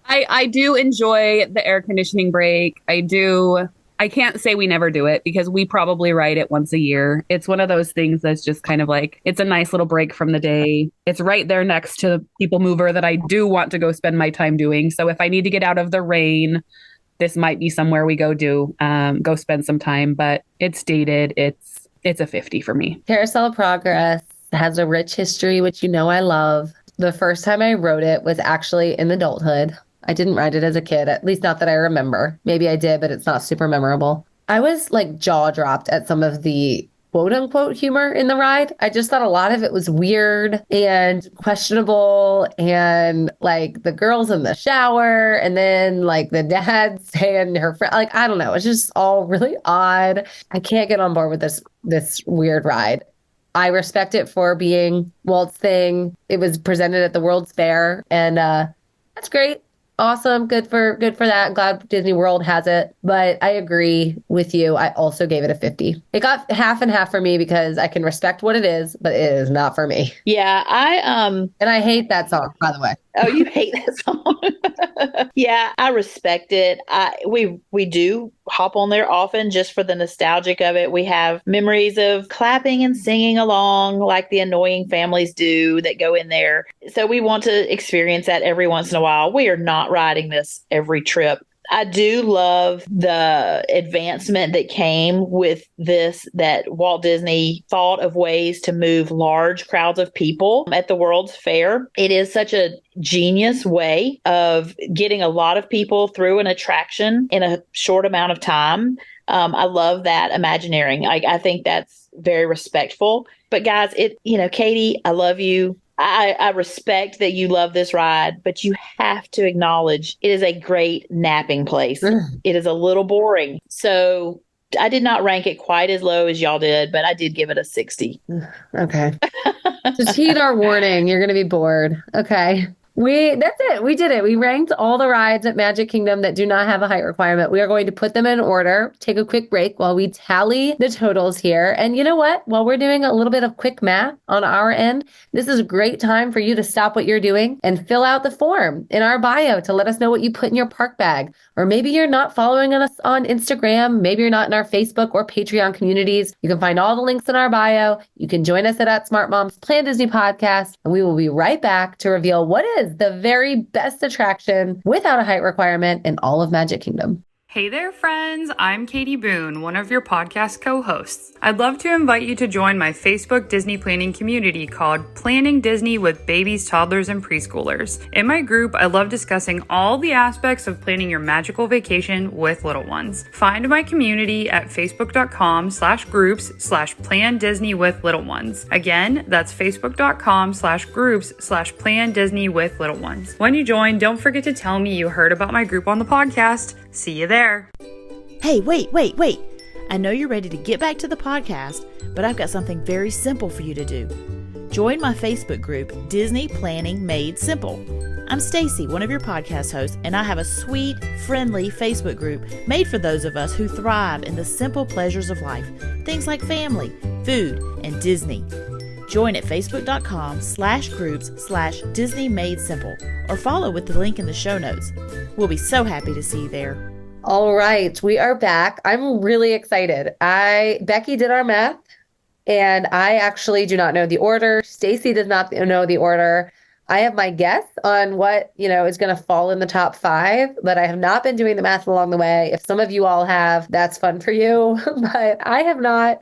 I do enjoy the air conditioning break. I can't say we never do it because we probably ride it once a year. It's one of those things that's just kind of like, it's a nice little break from the day. It's right there next to People Mover that I do want to go spend my time doing. So if I need to get out of the rain, this might be somewhere we go spend some time, but it's dated. It's a 50 for me. Carousel of Progress has a rich history, which you know I love. The first time I rode it was actually in adulthood. I didn't ride it as a kid, at least not that I remember. Maybe I did, but it's not super memorable. I was like jaw dropped at some of the quote unquote humor in the ride. I just thought a lot of it was weird and questionable, and like the girls in the shower and then like the dad saying her friend, like, I don't know. It's just all really odd. I can't get on board with this weird ride. I respect it for being Walt's thing. It was presented at the World's Fair, and that's great. awesome. Good for that. Glad Disney World has it. But I agree with you. I also gave it a 50. It got half and half for me because I can respect what it is, but it is not for me. Yeah, And I hate that song, by the way. Oh, you hate that song. Yeah, I respect it. We do hop on there often just for the nostalgic of it. We have memories of clapping and singing along like the annoying families do that go in there. So we want to experience that every once in a while. We are not riding this every trip. I do love the advancement that came with this, that Walt Disney thought of ways to move large crowds of people at the World's Fair. It is such a genius way of getting a lot of people through an attraction in a short amount of time. I love that Imagineering. I think that's very respectful. But guys, Katie, I love you. I respect that you love this ride, but you have to acknowledge it is a great napping place. It is a little boring. So I did not rank it quite as low as y'all did, but I did give it a 60. Okay. Just heed our warning. You're going to be bored. Okay. That's it. We did it. We ranked all the rides at Magic Kingdom that do not have a height requirement. We are going to put them in order, take a quick break while we tally the totals here. And you know what? While we're doing a little bit of quick math on our end, this is a great time for you to stop what you're doing and fill out the form in our bio to let us know what you put in your park bag. Or maybe you're not following us on Instagram. Maybe you're not in our Facebook or Patreon communities. You can find all the links in our bio. You can join us at Smart Moms Plan Disney Podcast, and we will be right back to reveal what is the very best attraction without a height requirement in all of Magic Kingdom. Hey there, friends. I'm Katie Boone, one of your podcast co-hosts. I'd love to invite you to join my Facebook Disney planning community called Planning Disney with Babies, Toddlers, and Preschoolers. In my group, I love discussing all the aspects of planning your magical vacation with little ones. Find my community at facebook.com/groups/Plan Disney with little ones. Again, that's facebook.com/groups/Plan Disney with little ones. When you join, don't forget to tell me you heard about my group on the podcast. See you there. Hey, wait. I know you're ready to get back to the podcast, but I've got something very simple for you to do. Join my Facebook group, Disney Planning Made Simple. I'm Stacy, one of your podcast hosts, and I have a sweet, friendly Facebook group made for those of us who thrive in the simple pleasures of life, things like family, food, and Disney. Join at facebook.com/groups/Disney Made Simple or follow with the link in the show notes. We'll be so happy to see you there. All right, we are back. I'm really excited. Becki did our math, and I actually do not know the order. Stacy does not know the order. I have my guess on what, is going to fall in the top 5, but I have not been doing the math along the way. If some of you all have, that's fun for you, but I have not.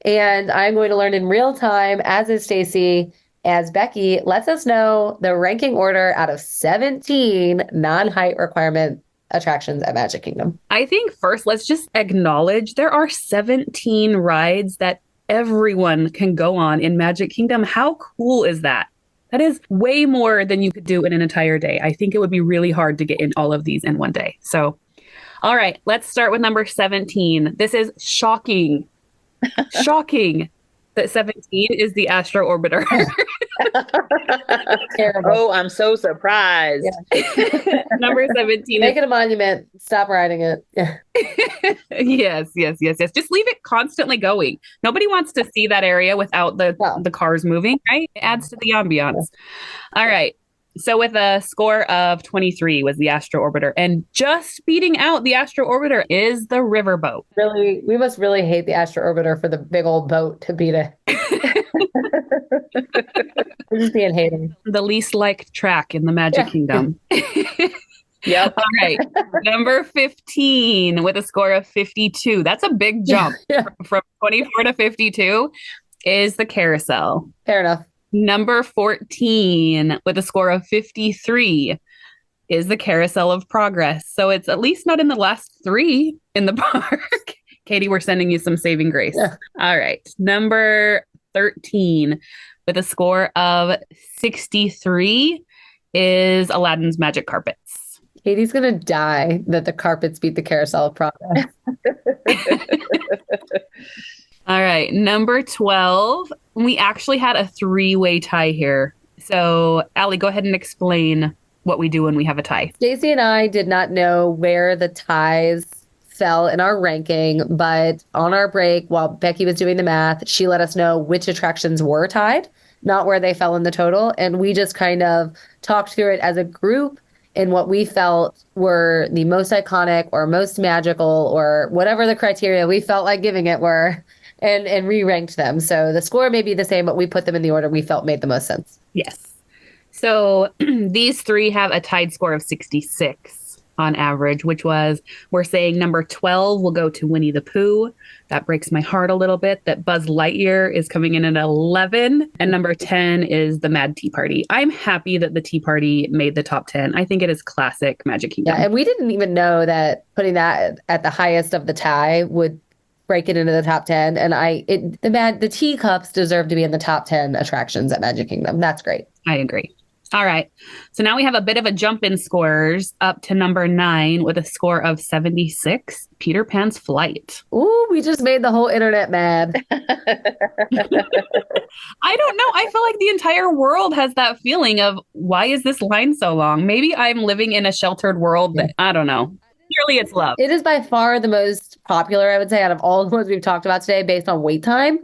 And I'm going to learn in real time, as is Stacy, as Becki lets us know the ranking order out of 17 non-height requirement attractions at Magic Kingdom. I think first, let's just acknowledge there are 17 rides that everyone can go on in Magic Kingdom. How cool is that? That is way more than you could do in an entire day. I think it would be really hard to get in all of these in one day. So, all right, let's start with number 17. This is shocking. Shocking that 17 is the Astro Orbiter. Oh, I'm so surprised. Yeah. Number 17. Make it a monument. Stop riding it. Yeah. Yes. Just leave it constantly going. Nobody wants to see that area without the cars moving, right? It adds to the ambiance. All right. So with a score of 23 was the Astro Orbiter, and just beating out the Astro Orbiter is the Riverboat. Really, we must really hate the Astro Orbiter for the big old boat to beat it. We're just being hating. The least liked track in the Magic Kingdom. Yep. All right. Number 15 with a score of 52. That's a big jump from 24 to 52 is the Carousel. Fair enough. Number 14 with a score of 53 is the Carousel of Progress. So it's at least not in the last 3 in the park. Katie, we're sending you some saving grace. Yeah. All right. Number 13 with a score of 63 is Aladdin's Magic Carpets. Katie's going to die that the carpets beat the Carousel of Progress. All right. Number 12. We actually had a 3-way tie here. So, Allie, go ahead and explain what we do when we have a tie. Stacy and I did not know where the ties fell in our ranking, but on our break, while Becki was doing the math, she let us know which attractions were tied, not where they fell in the total. And we just kind of talked through it as a group and what we felt were the most iconic or most magical or whatever the criteria we felt like giving it were, and re-ranked them. So the score may be the same, but we put them in the order we felt made the most sense. Yes. So these three have a tied score of 66 on average, which was, we're saying number 12 will go to Winnie the Pooh. That breaks my heart a little bit that Buzz Lightyear is coming in at 11. And number 10 is the Mad Tea Party. I'm happy that the Tea Party made the top 10. I think it is classic Magic Kingdom. Yeah, and we didn't even know that putting that at the highest of the tie would break it into the top 10. And the teacups deserve to be in the top 10 attractions at Magic Kingdom. That's great. I agree. All right. So now we have a bit of a jump in scores up to number 9 with a score of 76, Peter Pan's Flight. Ooh, we just made the whole internet mad. I don't know. I feel like the entire world has that feeling of, why is this line so long? Maybe I'm living in a sheltered world that, I don't know. Clearly it's love. It is by far the most popular, I would say, out of all the ones we've talked about today based on wait time.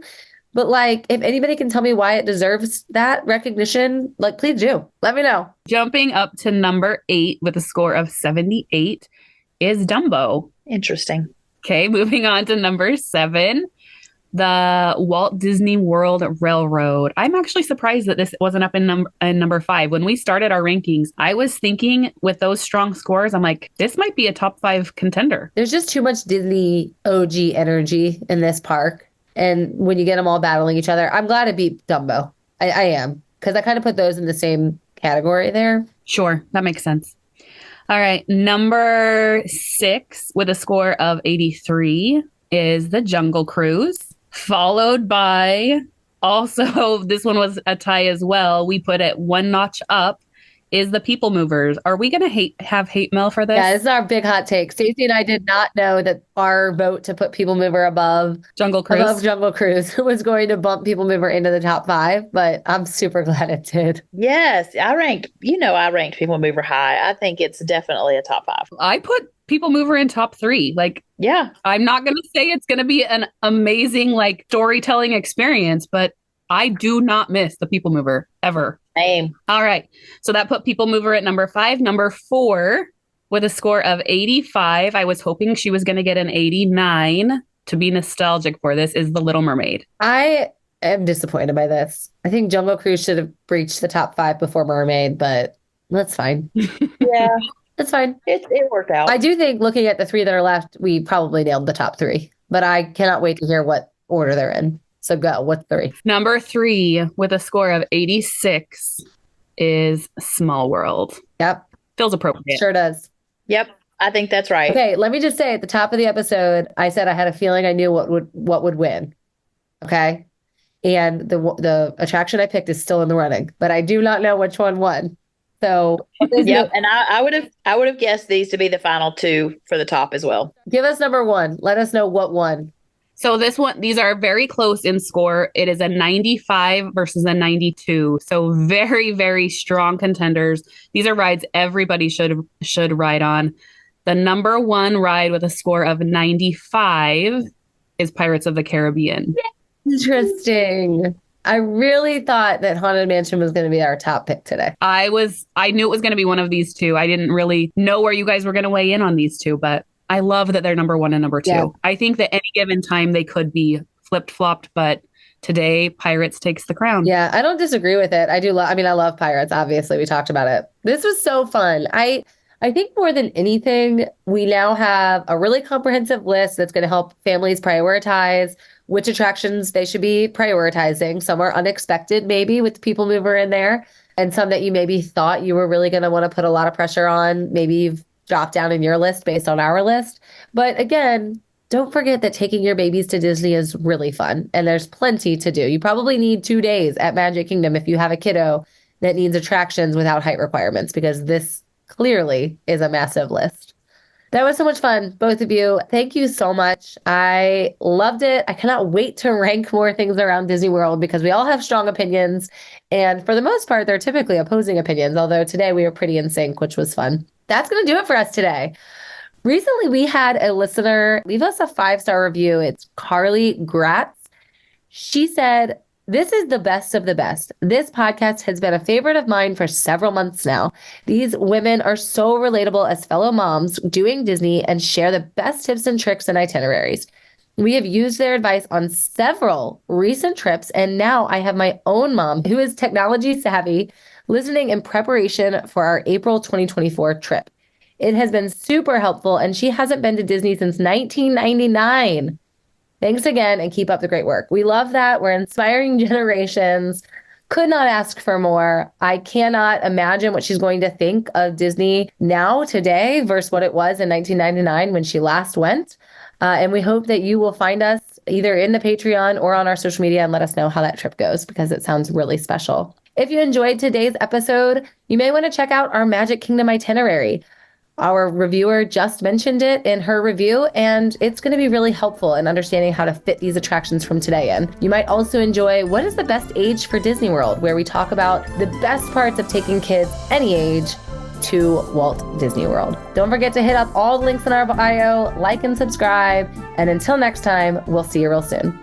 But like, if anybody can tell me why it deserves that recognition, like, please do. Let me know. Jumping up to number 8 with a score of 78 is Dumbo. Interesting. Okay, moving on to number 7, the Walt Disney World Railroad. I'm actually surprised that this wasn't up in number 5. When we started our rankings, I was thinking with those strong scores, I'm like, this might be a top 5 contender. There's just too much Disney OG energy in this park. And when you get them all battling each other, I'm glad it beat Dumbo. I am, because I kind of put those in the same category there. Sure, that makes sense. All right, number 6 with a score of 83 is the Jungle Cruise, followed by, also, this one was a tie as well. We put it one notch up, is the People Movers. Are we going to have hate mail for this? Yeah, this is our big hot take. Stacy and I did not know that our vote to put People Mover above Jungle Cruise was going to bump People Mover into the top 5, but I'm super glad it did. Yes, I ranked People Mover high. I think it's definitely a top 5. I put People Mover in top 3. Like, yeah, I'm not going to say it's going to be an amazing like storytelling experience, but I do not miss the People Mover ever. Same. All right. So that put People Mover at number 5. Number 4 with a score of 85. I was hoping she was going to get an 89 to be nostalgic for this, is The Little Mermaid. I am disappointed by this. I think Jungle Cruise should have breached the top 5 before Mermaid, but that's fine. Yeah, that's fine. It worked out. I do think looking at the 3 that are left, we probably nailed the top 3, but I cannot wait to hear what order they're in. So go. What's 3? Number 3 with a score of 86 is Small World. Yep. Feels appropriate. Sure does. Yep. I think that's right. Okay. Let me just say at the top of the episode, I said I had a feeling I knew what would win. Okay. And the attraction I picked is still in the running, but I do not know which one won. So yep. And I would have guessed these to be the final 2 for the top as well. Give us number 1. Let us know what won. So these are very close in score. It is a 95 versus a 92. So very, very strong contenders. These are rides everybody should ride on. The number 1 ride with a score of 95 is Pirates of the Caribbean. Interesting. I really thought that Haunted Mansion was going to be our top pick today. I knew it was going to be one of these 2. I didn't really know where you guys were going to weigh in on these 2, but I love that they're number 1 and number 2. Yeah. I think that any given time they could be flipped-flopped, but today Pirates takes the crown. Yeah, I don't disagree with it. I love Pirates. Obviously, we talked about it. This was so fun. I think more than anything, we now have a really comprehensive list that's going to help families prioritize which attractions they should be prioritizing. Some are unexpected, maybe with People Mover in there, and some that you maybe thought you were really going to want to put a lot of pressure on. Maybe you've drop down in your list based on our list. But again, don't forget that taking your babies to Disney is really fun and there's plenty to do. You probably need 2 days at Magic Kingdom if you have a kiddo that needs attractions without height requirements, because this clearly is a massive list. That was so much fun, both of you. Thank you so much. I loved it. I cannot wait to rank more things around Disney World because we all have strong opinions. And for the most part, they're typically opposing opinions, although today we were pretty in sync, which was fun. That's going to do it for us today. Recently, we had a listener leave us a 5-star review. It's Carly Gratz. She said, "This is the best of the best. This podcast has been a favorite of mine for several months now. These women are so relatable as fellow moms doing Disney and share the best tips and tricks and itineraries. We have used their advice on several recent trips, and now I have my own mom who is technology savvy listening in preparation for our April 2024 trip. It has been super helpful, and she hasn't been to Disney since 1999. Thanks again, and keep up the great work." We love that. We're inspiring generations. Could not ask for more. I cannot imagine what she's going to think of Disney now, today, versus what it was in 1999 when she last went. And we hope that you will find us either in the Patreon or on our social media and let us know how that trip goes, because it sounds really special. If you enjoyed today's episode, you may want to check out our Magic Kingdom itinerary. Our reviewer just mentioned it in her review, and it's going to be really helpful in understanding how to fit these attractions from today in. You might also enjoy What is the Best Age for Disney World, where we talk about the best parts of taking kids any age to Walt Disney World. Don't forget to hit up all the links in our bio, like and subscribe, and until next time, we'll see you real soon.